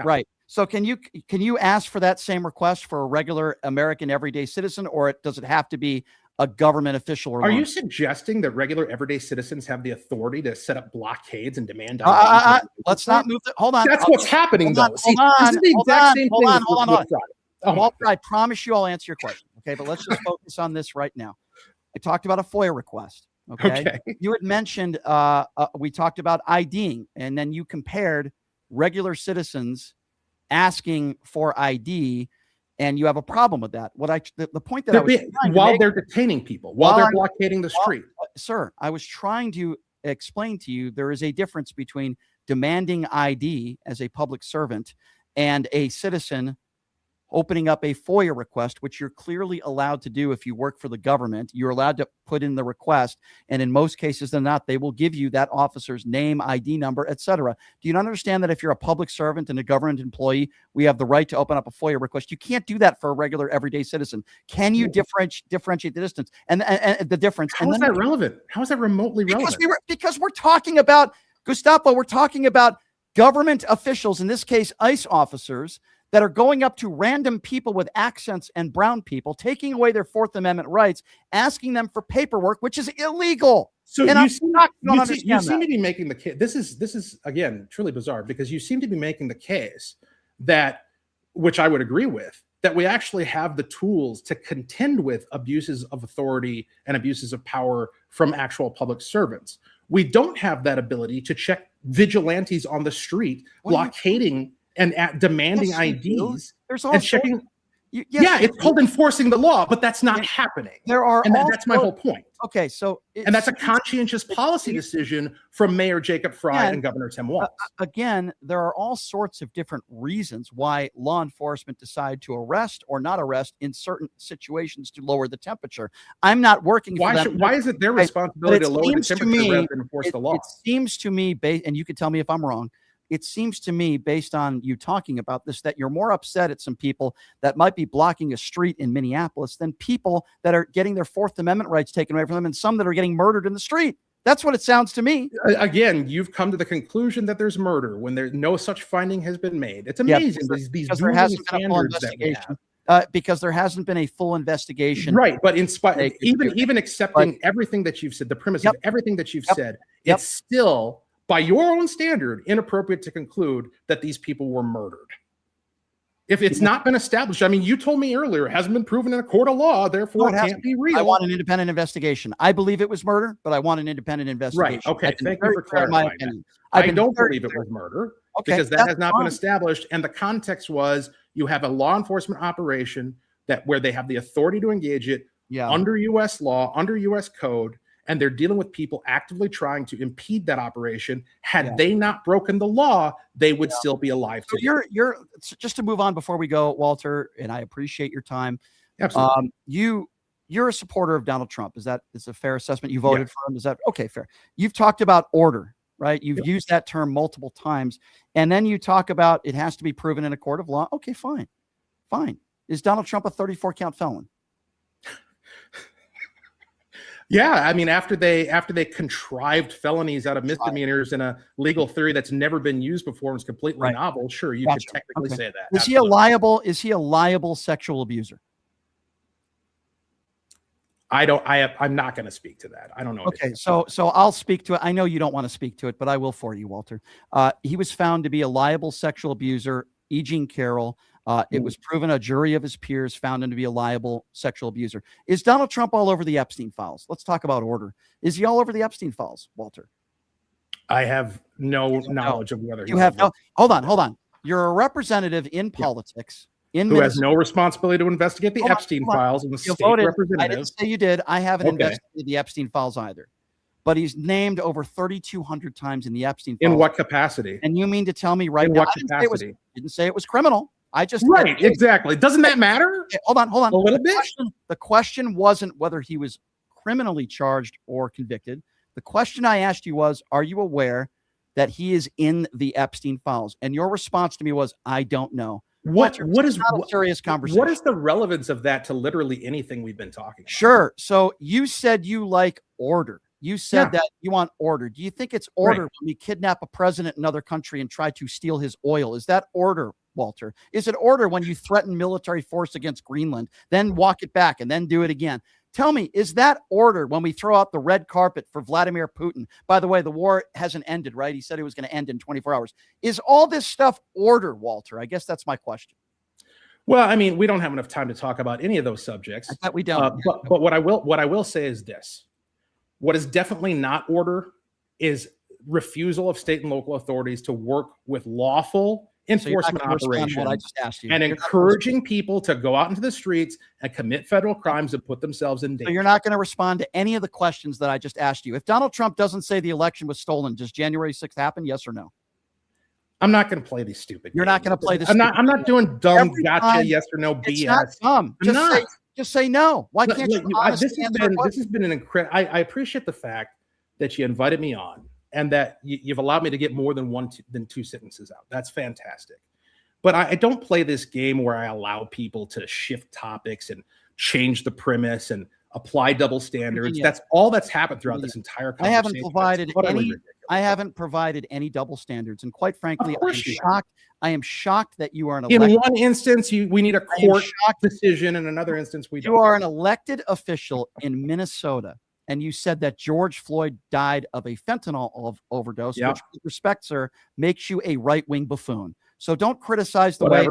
Right. So can you ask for that same request for a regular American everyday citizen, or does it have to be a government official? Are you suggesting that regular everyday citizens have the authority to set up blockades and demand? Let's not move. Hold on. That's what's happening, though. Hold on. I promise you I'll answer your question. Okay, but let's just focus on this right now. I talked about a FOIA request. Okay. You had mentioned we talked about IDing, and then you compared regular citizens asking for ID, and you have a problem with that. The point that I was while they're detaining people, while they're blockading the street. Sir, I was trying to explain to you there is a difference between demanding ID as a public servant and a citizen opening up a FOIA request, which you're clearly allowed to do if you work for the government. You're allowed to put in the request, and in most cases than not, they will give you that officer's name, ID number, etc. Do you not understand that if you're a public servant and a government employee, we have the right to open up a FOIA request? You can't do that for a regular everyday citizen. Can you differentiate the distance and the difference? How is that relevant? How is that remotely relevant? Because we're talking about Gestapo. We're talking about government officials, in this case, ICE officers, that are going up to random people with accents and brown people, taking away their Fourth Amendment rights, asking them for paperwork, which is illegal. So you seem to be making the case. This is again truly bizarre, because you seem to be making the case that, which I would agree with, that we actually have the tools to contend with abuses of authority and abuses of power from actual public servants. We don't have that ability to check vigilantes on the street blockading and demanding IDs and checking. Yeah, it's called enforcing the law, but that's not happening. That's my whole point. Okay, so and that's a conscientious policy decision from Mayor Jacob Fry and Governor Tim Walz. Again, there are all sorts of different reasons why law enforcement decide to arrest or not arrest in certain situations to lower the temperature. I'm not working for them. Why is it their responsibility to lower the temperature rather than enforce the law? It seems to me, and you can tell me if I'm wrong, it seems to me, based on you talking about this, that you're more upset at some people that might be blocking a street in Minneapolis than people that are getting their Fourth Amendment rights taken away from them and some that are getting murdered in the street. That's what it sounds to me. Again, you've come to the conclusion that there's murder when there's no such finding has been made. It's amazing. Because there hasn't been a full investigation. Because there hasn't been a full investigation. Right. But in spite, even accepting everything that you've said, the premise of everything that you've said, it's still, by your own standard, inappropriate to conclude that these people were murdered. If it's not been established, I mean, you told me earlier, it hasn't been proven in a court of law, therefore it can't be real. I want an independent investigation. I believe it was murder, but I want an independent investigation. Right. Okay. Thank you for clarifying that. I don't believe it was murder because that has not been established. And the context was you have a law enforcement operation where they have the authority to engage it under U.S. law, under U.S. code, and they're dealing with people actively trying to impede that operation. Had they not broken the law, they would still be alive today. So you're just to move on before we go, Walter, and I appreciate your time. Absolutely. You're a supporter of Donald Trump. Is a fair assessment? You voted for him. Is that okay? Fair. You've talked about order, right? You've used that term multiple times, and then you talk about it has to be proven in a court of law. Okay, fine. Is Donald Trump a 34-count felon? Yeah, I mean, after they contrived felonies out of misdemeanors in a legal theory that's never been used before and is completely novel, sure, you could technically say that. Is he a liable sexual abuser? I'm not going to speak to that. I don't know. Okay, so I'll speak to it. I know you don't want to speak to it, but I will for you, Walter. He was found to be a liable sexual abuser. E. Jean Carroll. It was proven a jury of his peers found him to be a liable sexual abuser. Is Donald Trump all over the Epstein files? Let's talk about order. Is he all over the Epstein files, Walter? I have no knowledge of whether you have no. Hold on. You're a representative in politics who has no responsibility to investigate the Epstein files and the state representative. I didn't say you did. I haven't investigated the Epstein files either. But he's named over 3,200 times in the Epstein files. In what capacity? And you mean to tell me right now? What capacity? Didn't say it was criminal. I just exactly. Doesn't that matter? Okay, hold on. A little bit. The question wasn't whether he was criminally charged or convicted. The question I asked you was, are you aware that he is in the Epstein files? And your response to me was, I don't know. What is a serious conversation? What is the relevance of that to literally anything we've been talking about? Sure. So you said you like order. You said that you want order. Do you think it's order when we kidnap a president in another country and try to steal his oil? Is that order, Walter? Is it order when you threaten military force against Greenland, then walk it back and then do it again? Tell me, is that order when we throw out the red carpet for Vladimir Putin? By the way, the war hasn't ended, right? He said it was going to end in 24 hours. Is all this stuff order, Walter? I guess that's my question. Well, I mean, we don't have enough time to talk about any of those subjects. I thought we don't. But what I will say is this. What is definitely not order is refusal of state and local authorities to work with lawful enforcement operations and encouraging people to go out into the streets and commit federal crimes and put themselves in danger. So you're not going to respond to any of the questions that I just asked you. If Donald Trump doesn't say the election was stolen, does January 6th happen? Yes or no? I'm not going to play these stupid games. You're not going to play this. I'm not doing dumb gotcha yes or no BS. It's not dumb. Just say no. Why can't you? This has been an incredible. I appreciate the fact that you invited me on and that you've allowed me to get more than two sentences out. That's fantastic. But I don't play this game where I allow people to shift topics and change the premise and apply double standards. That's all that's happened throughout this entire conversation. I haven't provided any double standards, and quite frankly, I am shocked that you are an elected. In one instance, we need a court decision. In another instance, we don't. You are an elected official in Minnesota, and you said that George Floyd died of a fentanyl overdose, which, with respect, sir, makes you a right-wing buffoon. So don't criticize the way.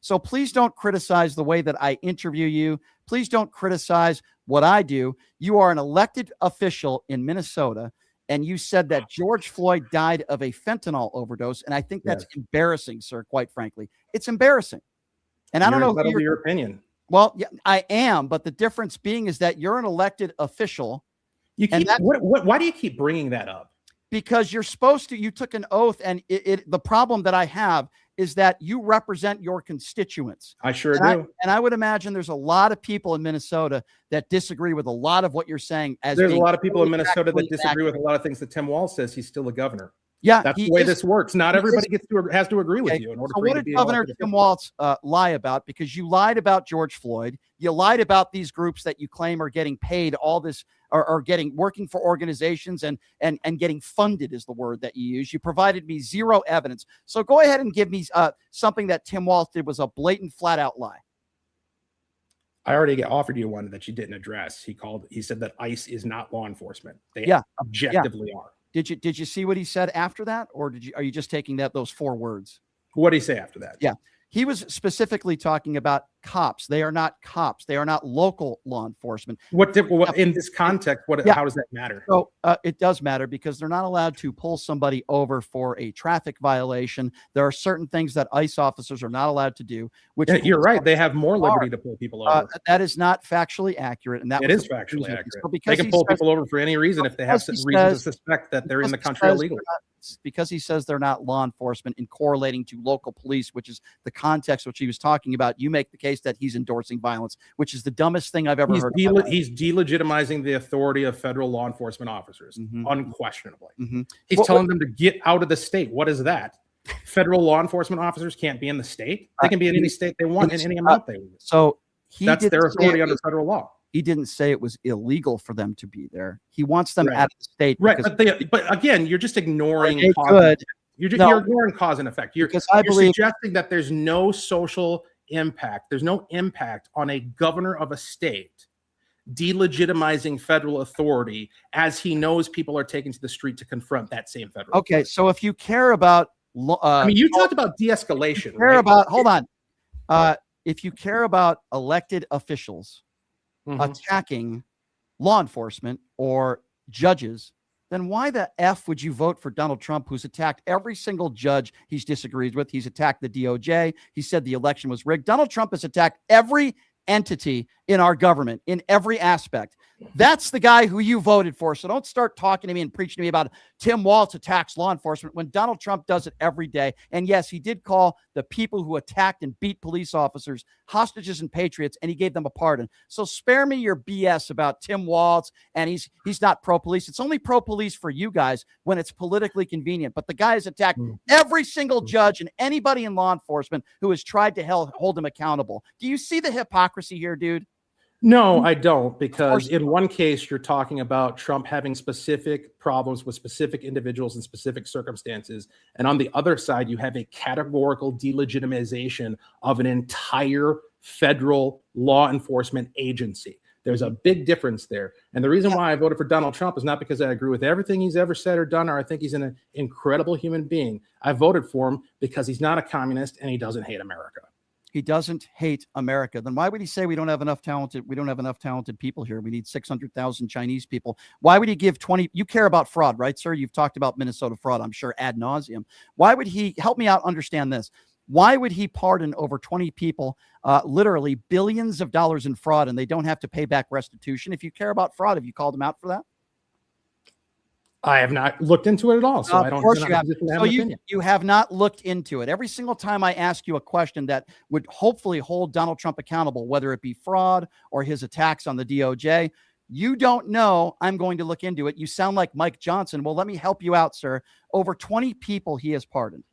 So please don't criticize the way that I interview you. Please don't criticize what I do. You are an elected official in Minnesota, and you said that George Floyd died of a fentanyl overdose. And I think that's embarrassing, sir, quite frankly. It's embarrassing. And I don't know your opinion. Well, yeah, I am, but the difference being is that you're an elected official. You keep why do you keep bringing that up? Because you're supposed to, you took an oath, and the problem that I have is that you represent your constituents. I sure do. And I would imagine there's a lot of people in Minnesota that disagree with a lot of what you're saying. There's a lot of people in Minnesota that disagree with a lot of things that Tim Walz says. He's still a governor. Yeah, that's the way this works. Not everybody has to agree with you in order for you to be. So what did Governor Tim Walz lie about? Because you lied about George Floyd. You lied about these groups that you claim are getting paid all this, or getting working for organizations and getting funded is the word that you use. You provided me zero evidence. So go ahead and give me something that Tim Walz did was a blatant, flat out lie. I already offered you one that you didn't address. He said that ICE is not law enforcement. They objectively are. Did you see what he said after that, or are you just taking those 4 words? What did he say after that? Yeah. He was specifically talking about cops. They are not cops. They are not local law enforcement. What in this context? How does that matter? So it does matter because they're not allowed to pull somebody over for a traffic violation. There are certain things that ICE officers are not allowed to do. Which you're right. They have more liberty to pull people over. That is not factually accurate, and it is factually accurate. So they can pull people over for any reason if they have reason to suspect that they're in the country illegally. Because he says they're not law enforcement and correlating to local police, which is the context which he was talking about. You make the case that he's endorsing violence, which is the dumbest thing I've ever heard. He's delegitimizing the authority of federal law enforcement officers, unquestionably. He's telling them to get out of the state. What is that? Federal law enforcement officers can't be in the state. They can be in any state they want in any amount they want. So that's their authority under federal law. He didn't say it was illegal for them to be there. He wants them out of the state. Right. But again, you're just ignoring you're ignoring cause and effect. You're suggesting that there's no social impact. There's no impact on a governor of a state delegitimizing federal authority as he knows people are taken to the street to confront that same federal authority. So if you care about you talked about de-escalation. Hold on. If you care about elected officials attacking law enforcement or judges, then why the F would you vote for Donald Trump, who's attacked every single judge he's disagreed with? He's attacked the DOJ. He said the election was rigged. Donald Trump has attacked every entity in our government in every aspect. That's the guy who you voted for. So don't start talking to me and preaching to me about Tim Walz attacks law enforcement when Donald Trump does it every day. And yes, he did call the people who attacked and beat police officers hostages and patriots, and he gave them a pardon. So spare me your BS about Tim Walz and he's not pro-police. It's only pro-police for you guys when it's politically convenient. But the guy has attacked every single judge and anybody in law enforcement who has tried to hold him accountable. Do you see the hypocrisy here, dude? No, I don't, because in one case, you're talking about Trump having specific problems with specific individuals in specific circumstances. And on the other side, you have a categorical delegitimization of an entire federal law enforcement agency. There's a big difference there. And the reason why I voted for Donald Trump is not because I agree with everything he's ever said or done, or I think he's an incredible human being. I voted for him because he's not a communist and he doesn't hate America. He doesn't hate America. Then why would he say we don't have enough talented people here? We need 600,000 Chinese people. Why would he give 20? You care about fraud, right, sir? You've talked about Minnesota fraud, I'm sure, ad nauseum. Why would he help me out understand this? Why would he pardon over 20 people, literally billions of dollars in fraud, and they don't have to pay back restitution? If you care about fraud, have you called him out for that? I have not looked into it at all, so I don't. Of course you have. So you have not looked into it. Every single time I ask you a question that would hopefully hold Donald Trump accountable, whether it be fraud or his attacks on the DOJ, you don't know. I'm going to look into it. You sound like Mike Johnson. Well, let me help you out, sir. Over 20 people he has pardoned.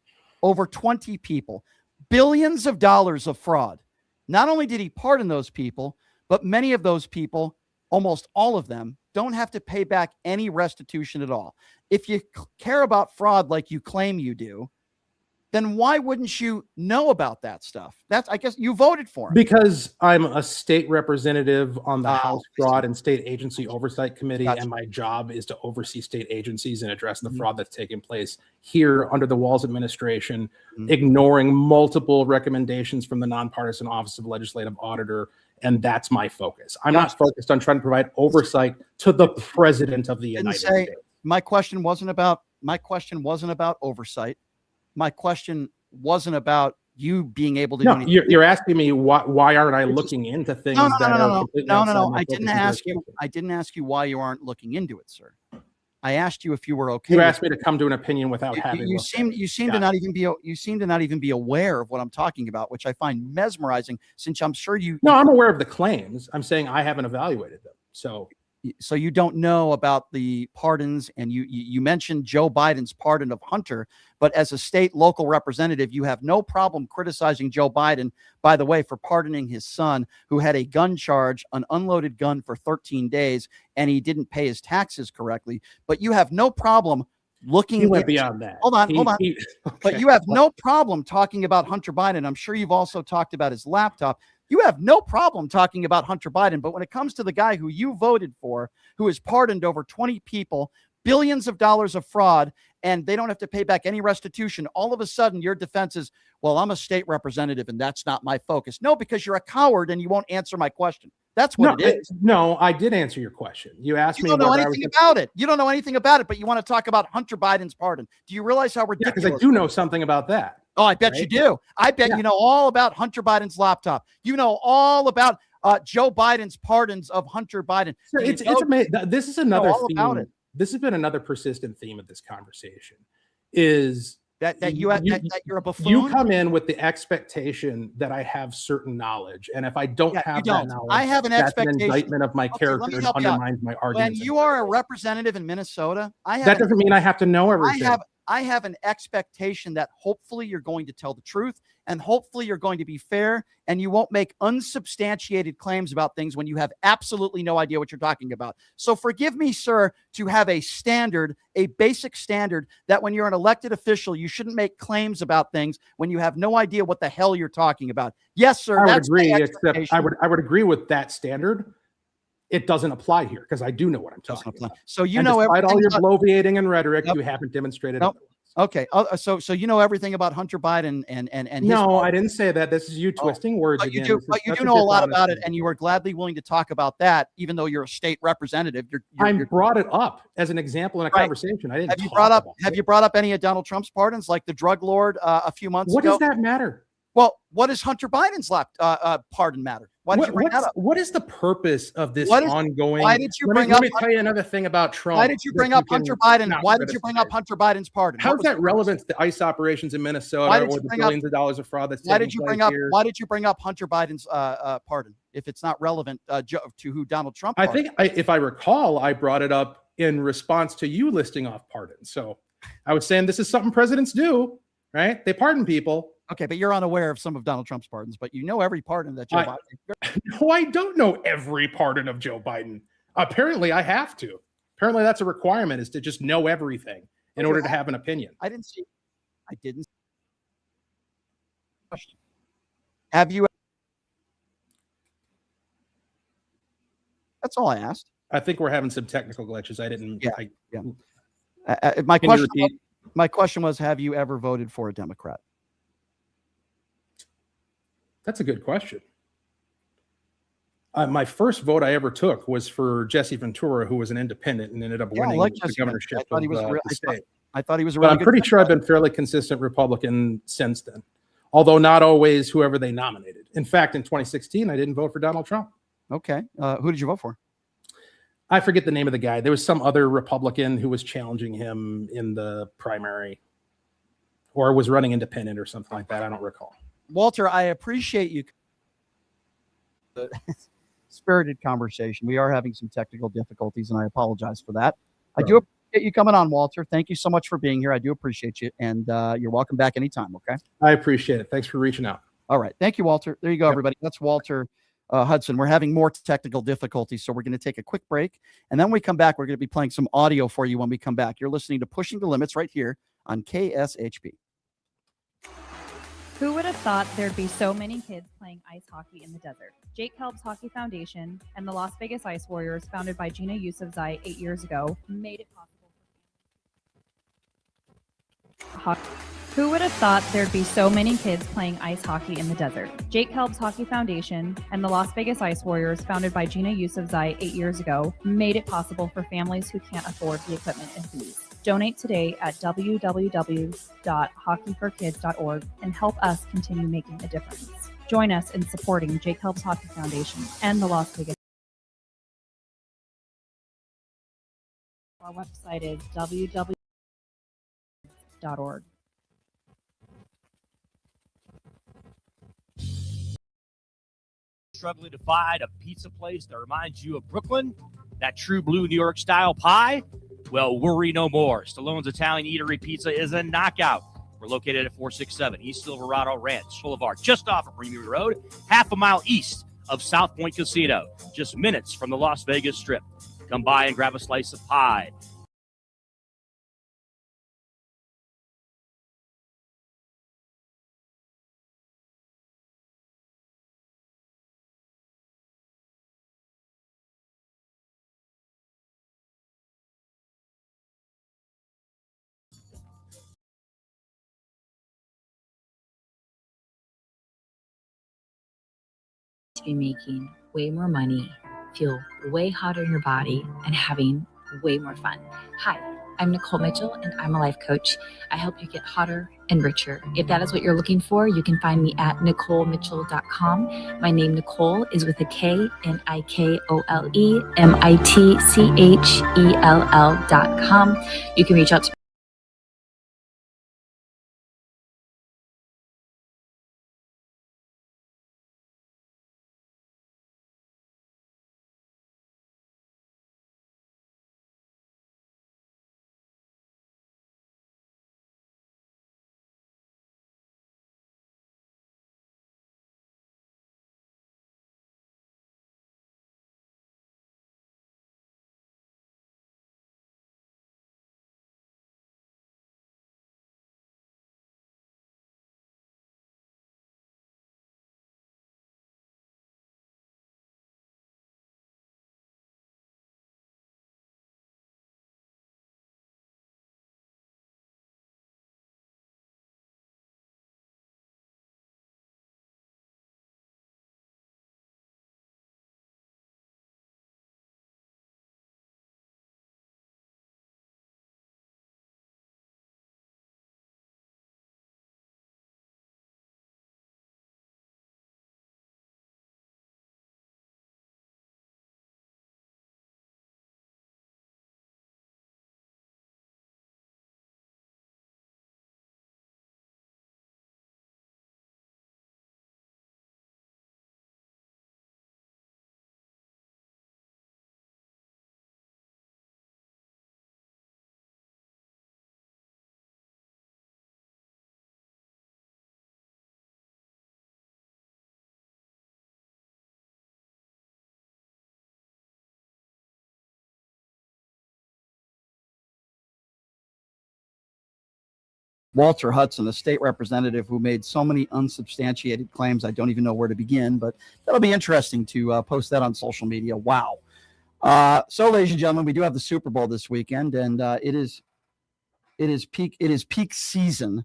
Over 20 people. Billions of dollars of fraud. Not only did he pardon those people, but many of those people, almost all of them, don't have to pay back any restitution at all. If you care about fraud like you claim you do, then why wouldn't you know about that stuff? I guess you voted for him. Because I'm a state representative on the House Fraud and State Agency Oversight Committee, and my job is to oversee state agencies and address the fraud that's taking place here under the Walz administration, ignoring multiple recommendations from the Nonpartisan Office of Legislative Auditor. And that's my focus. I'm not focused on trying to provide oversight to the president of the United States. My question wasn't about oversight. My question wasn't about you being able to do No, anything. you're asking me why aren't I looking into things No. I I didn't ask you. I didn't ask you why you aren't looking into it, sir. I asked you if you were okay. You asked me to come to an opinion without you, having. you seem to not even be aware of what I'm talking about, which I find mesmerizing. Since I'm sure you. No, I'm aware of the claims. I'm saying I haven't evaluated them. So you don't know about the pardons, and you mentioned Joe Biden's pardon of Hunter, but as a state local representative, you have no problem criticizing Joe Biden, by the way, for pardoning his son who had a gun charge, an unloaded gun for 13 days, and he didn't pay his taxes correctly. But you have no problem looking. He went beyond that. Hold on. Okay. But you have no problem talking about Hunter Biden. I'm sure you've also talked about his laptop. You have no problem talking about Hunter Biden, but when it comes to the guy who you voted for, who has pardoned over 20 people, billions of dollars of fraud, and they don't have to pay back any restitution, all of a sudden your defense is, well, I'm a state representative and that's not my focus. No, because you're a coward and you won't answer my question. That's what it is. No, I did answer your question. You asked me. You don't know anything about it. You don't know anything about it, but you want to talk about Hunter Biden's pardon. Do you realize how ridiculous? Because I do know something about that. Oh, I bet you do. I bet you know all about Hunter Biden's laptop. You know all about Joe Biden's pardons of Hunter Biden. So it's amazing. This is another theme. This has been another persistent theme of this conversation. Is that you're a buffoon? You come in with the expectation that I have certain knowledge, and if I don't have that knowledge, I have an expectation. An indictment of my character and undermines my argument. When you are a representative in Minnesota, that doesn't mean I have to know everything. I have an expectation that hopefully you're going to tell the truth and hopefully you're going to be fair and you won't make unsubstantiated claims about things when you have absolutely no idea what you're talking about. So forgive me, sir, to have a standard, a basic standard that when you're an elected official, you shouldn't make claims about things when you have no idea what the hell you're talking about. Yes, sir. I would agree, except I would agree with that standard. It doesn't apply here because I do know what I'm talking about. So despite all your bloviating and rhetoric, you haven't demonstrated. Okay. So you know everything about Hunter Biden and no, I didn't say that. This is you twisting words but again. But you do know a lot about it, and you are gladly willing to talk about that, even though you're a state representative. I brought it up as an example in a conversation. I didn't. Have you brought up any of Donald Trump's pardons, like the drug lord a few months ago? What does that matter? Well, what does Hunter Biden's pardon matter? Why did you bring that up? What is the purpose of this ongoing? Why did you bring up? Let me tell you another thing about Trump. Why did you bring up Hunter Biden? Why did you bring up Hunter Biden's pardon? How's that relevant to the ICE operations in Minnesota or the billions of dollars of fraud that's taking place here? Why did you bring up Hunter Biden's pardon if it's not relevant to who Donald Trump? I think, if I recall, I brought it up in response to you listing off pardons. So I was saying this is something presidents do, right? They pardon people. Okay, but you're unaware of some of Donald Trump's pardons, but you know every pardon that Joe Biden. No, I don't know every pardon of Joe Biden. Apparently, I have to. Apparently, that's a requirement, is to just know everything in order to have an opinion. I didn't. Have you? That's all I asked. I think we're having some technical glitches. I didn't. Yeah. My question was, have you ever voted for a Democrat? That's a good question. My first vote I ever took was for Jesse Ventura, who was an independent and ended up winning the governorship of the state. I thought he was a really good. I'm pretty sure I've been fairly consistent Republican since then, although not always whoever they nominated. In fact, in 2016, I didn't vote for Donald Trump. Okay. Who did you vote for? I forget the name of the guy. There was some other Republican who was challenging him in the primary or was running independent or something like that. I don't recall. Walter, I appreciate you. Spirited conversation. We are having some technical difficulties, and I apologize for that. I do appreciate you coming on, Walter. Thank you so much for being here. I do appreciate you, and you're welcome back anytime, okay? I appreciate it. Thanks for reaching out. All right. Thank you, Walter. There you go, everybody. That's Walter Hudson. We're having more technical difficulties, so we're going to take a quick break, and then when we come back, we're going to be playing some audio for you when we come back. You're listening to Pushing the Limits right here on KSHP. Who would have thought there'd be so many kids playing ice hockey in the desert? Jake Helb's Hockey Foundation and the Las Vegas Ice Warriors, founded by Gina Yusufzai 8 years ago, made it possible. Who would have thought there'd be so many kids playing ice hockey in the desert? Jake Helb's Hockey Foundation and the Las Vegas Ice Warriors, founded by Gina Yusufzai 8 years ago, made it possible for families who can't afford the equipment and fees. Donate today at www.hockeyforkids.org and help us continue making a difference. Join us in supporting Jake Helps Hockey Foundation and the Las Vegas. Our website is www.org. Struggling to find a pizza place that reminds you of Brooklyn, that true blue New York style pie? Well, worry no more. Stallone's Italian Eatery Pizza is a knockout. We're located at 467 East Silverado Ranch Boulevard, just off of Premier Road, half a mile east of South Point Casino, just minutes from the Las Vegas Strip. Come by and grab a slice of pie. To be making way more money, feel way hotter in your body, and having way more fun. Hi, I'm Nicole Mitchell, and I'm a life coach. I help you get hotter and richer. If that is what you're looking for, you can find me at NicoleMitchell.com. My name, Nicole, is with a K, NicoleMitchell.com. You can reach out to Walter Hudson, a state representative who made so many unsubstantiated claims. I don't even know where to begin, but that'll be interesting to post that on social media. Wow. So, ladies and gentlemen, we do have the Super Bowl this weekend, and it is peak season,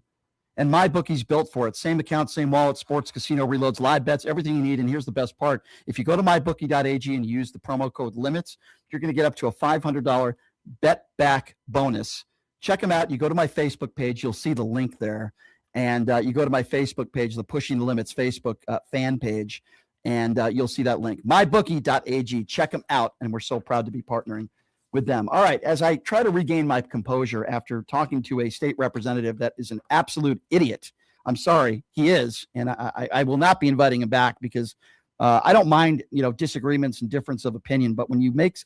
and MyBookie's built for it. Same account, same wallet, sports, casino, reloads, live bets, everything you need. And here's the best part: if you go to mybookie.ag and use the promo code LIMITS, you're going to get up to a $500 bet back bonus. Check them out. You go to my Facebook page, you'll see the link there. And you go to my Facebook page, the Pushing the Limits Facebook fan page, and you'll see that link. Mybookie.ag. Check them out, and we're so proud to be partnering with them. All right, as I try to regain my composure after talking to a state representative that is an absolute idiot. I'm sorry, he is, and I will not be inviting him back because I don't mind, disagreements and difference of opinion, but when you make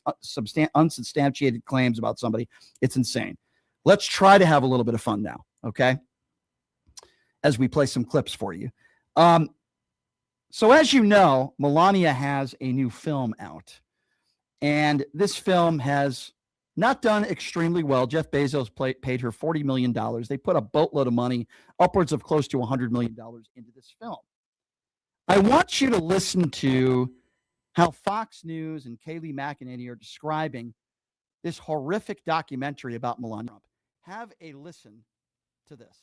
unsubstantiated claims about somebody, it's insane. Let's try to have a little bit of fun now, okay? As we play some clips for you. So as you know, Melania has a new film out. And this film has not done extremely well. Jeff Bezos paid her $40 million. They put a boatload of money, upwards of close to $100 million into this film. I want you to listen to how Fox News and Kayleigh McEnany are describing this horrific documentary about Melania Trump. Have a listen to this.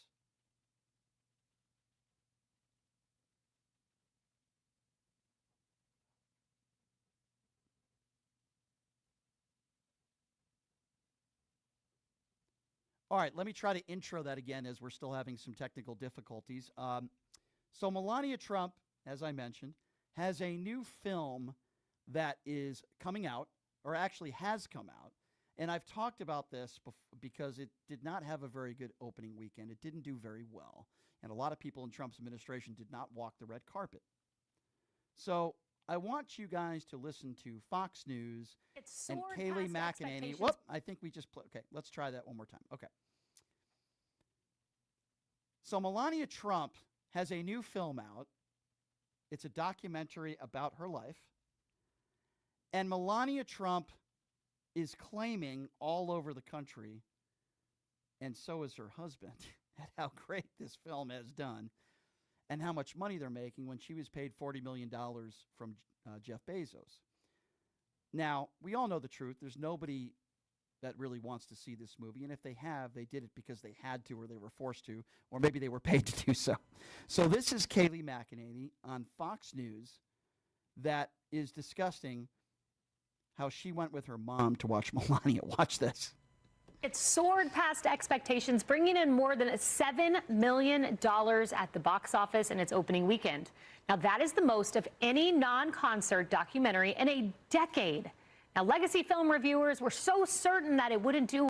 All right, let me try to intro that again as we're still having some technical difficulties. So Melania Trump, as I mentioned, has a new film that is coming out, or actually has come out. And I've talked about this because it did not have a very good opening weekend. It didn't do very well. And a lot of people in Trump's administration did not walk the red carpet. So I want you guys to listen to Fox News and Kayleigh McEnany. Whoop, I think we just played. Okay, let's try that one more time. Okay. So Melania Trump has a new film out. It's a documentary about her life. And Melania Trump is claiming all over the country, and so is her husband, at how great this film has done and how much money they're making when she was paid $40 million from Jeff Bezos. Now, we all know the truth. There's nobody that really wants to see this movie. And if they have, they did it because they had to, or they were forced to, or maybe they were paid to do so. So this is Kayleigh McEnany on Fox News that is discussing how she went with her mom to watch Melania. Watch this. It soared past expectations, bringing in more than $7 million at the box office in its opening weekend. Now, that is the most of any non-concert documentary in a decade. Now, legacy film reviewers were so certain that it wouldn't do.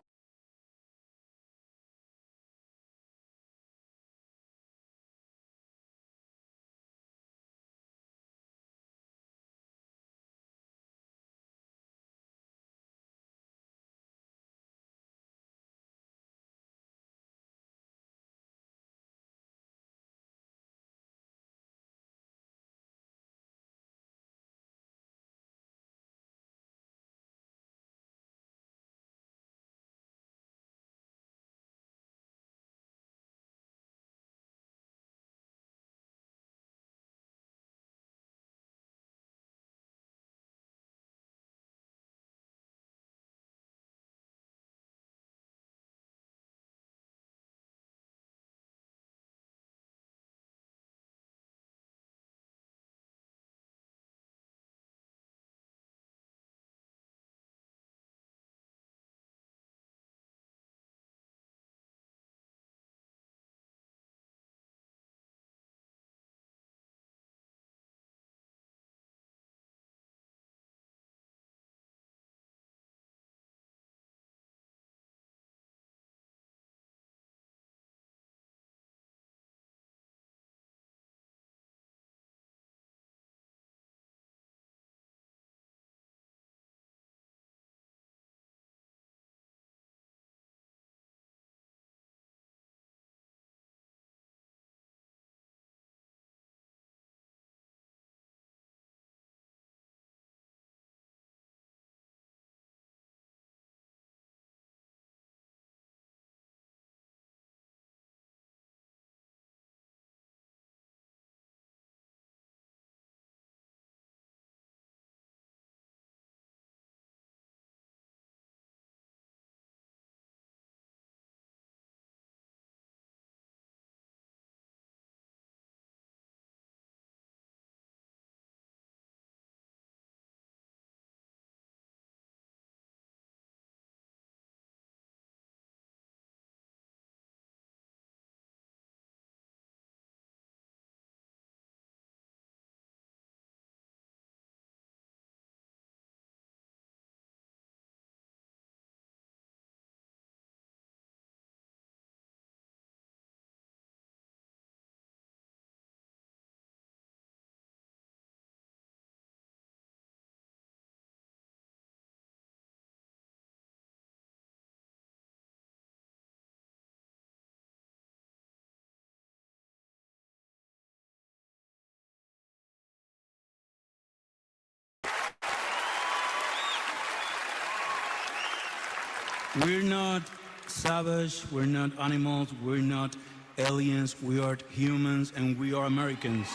We're not savage, we're not animals, we're not aliens, we are humans and we are Americans.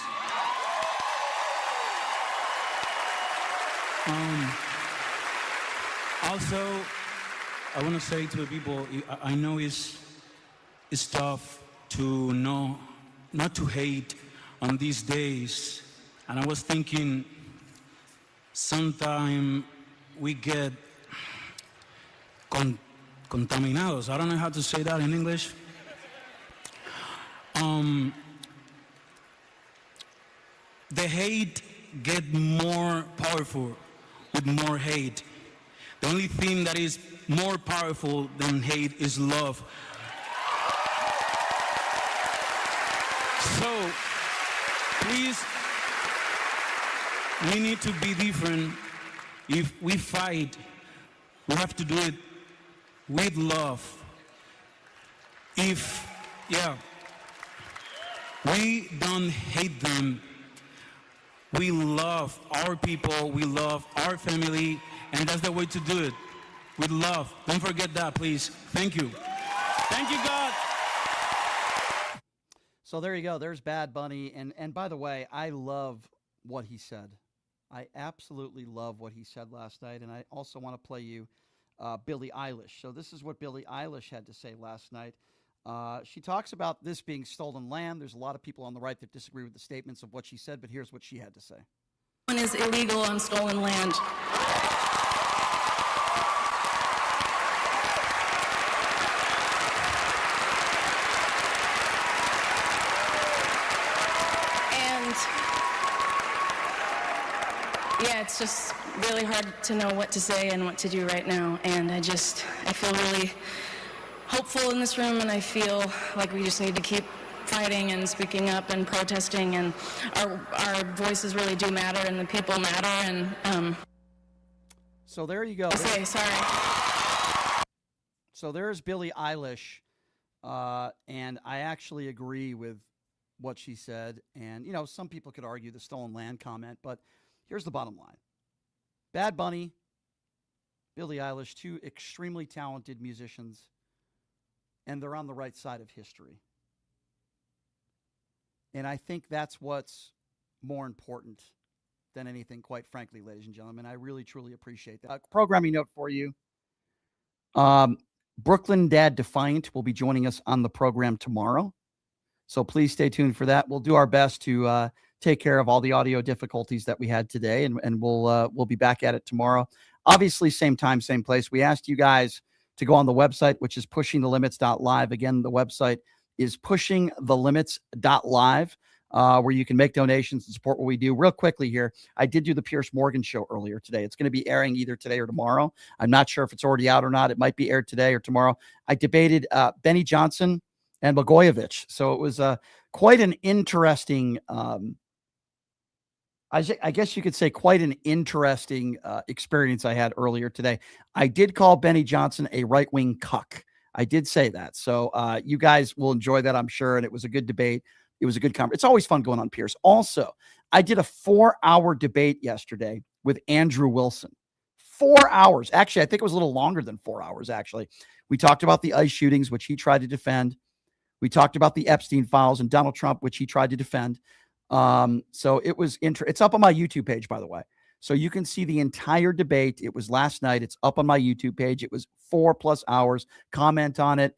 Also, I want to say to the people, I know it's tough to know, not to hate on these days. And I was thinking, sometime we get contaminados. I don't know how to say that in English. The hate get more powerful with more hate. The only thing that is more powerful than hate is love. So, please, we need to be different. If we fight, we have to do it with love. We don't hate them. We love our people, we love our family, and that's the way to do it, with love. Don't forget that, please. Thank you. Thank you, God. So there you go. There's Bad Bunny. And by the way, I love what he said. I absolutely love what he said last night. And I also want to play you Billie Eilish. So this is what Billie Eilish had to say last night. She talks about this being stolen land. There's a lot of people on the right that disagree with the statements of what she said, but here's what she had to say. Is illegal on stolen land. And yeah, it's just really hard to know what to say and what to do right now. And I feel really hopeful in this room, and I feel like we just need to keep fighting and speaking up and protesting, and our voices really do matter, and the people matter. And so there you go. So there's Billie Eilish, and I actually agree with what she said. And you know, some people could argue the stolen land comment, but here's the bottom line: Bad Bunny, Billie Eilish, two extremely talented musicians, and they're on the right side of history. And I think that's what's more important than anything, quite frankly, ladies and gentlemen. I really, truly appreciate that. Programming note for you. Brooklyn Dad Defiant will be joining us on the program tomorrow. So please stay tuned for that. We'll do our best to take care of all the audio difficulties that we had today, and we'll be back at it tomorrow. Obviously, same time, same place. We asked you guys to go on the website, which is pushingthelimits.live. Again, the website is pushingthelimits.live, where you can make donations and support what we do. Real quickly here, I did do the Piers Morgan show earlier today. It's going to be airing either today or tomorrow. I'm not sure if it's already out or not. It might be aired today or tomorrow. I debated Benny Johnson and Blagojevich. So it was quite an interesting, I guess you could say quite an interesting experience I had earlier today. I did call Benny Johnson a right-wing cuck. I did say that. So you guys will enjoy that, I'm sure. And it was a good debate. It was a good conversation. It's always fun going on Piers. Also, I did a 4-hour debate yesterday with Andrew Wilson. 4 hours. Actually, I think it was a little longer than 4 hours, actually. We talked about the ICE shootings, which he tried to defend. We talked about the Epstein files and Donald Trump, which he tried to defend. So it was it's up on my YouTube page, by the way. So you can see the entire debate. It was last night. It's up on my YouTube page. It was 4+ hours. Comment on it.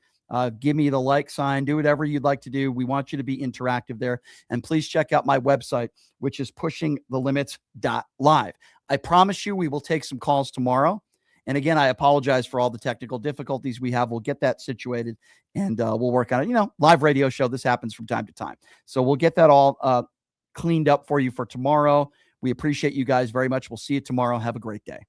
Give me the like sign. Do whatever you'd like to do. We want you to be interactive there. And please check out my website, which is pushingthelimits.live. I promise you we will take some calls tomorrow. And again, I apologize for all the technical difficulties we have. We'll get that situated, and we'll work on it. You know, live radio show, this happens from time to time. So we'll get that all cleaned up for you for tomorrow. We appreciate you guys very much. We'll see you tomorrow. Have a great day.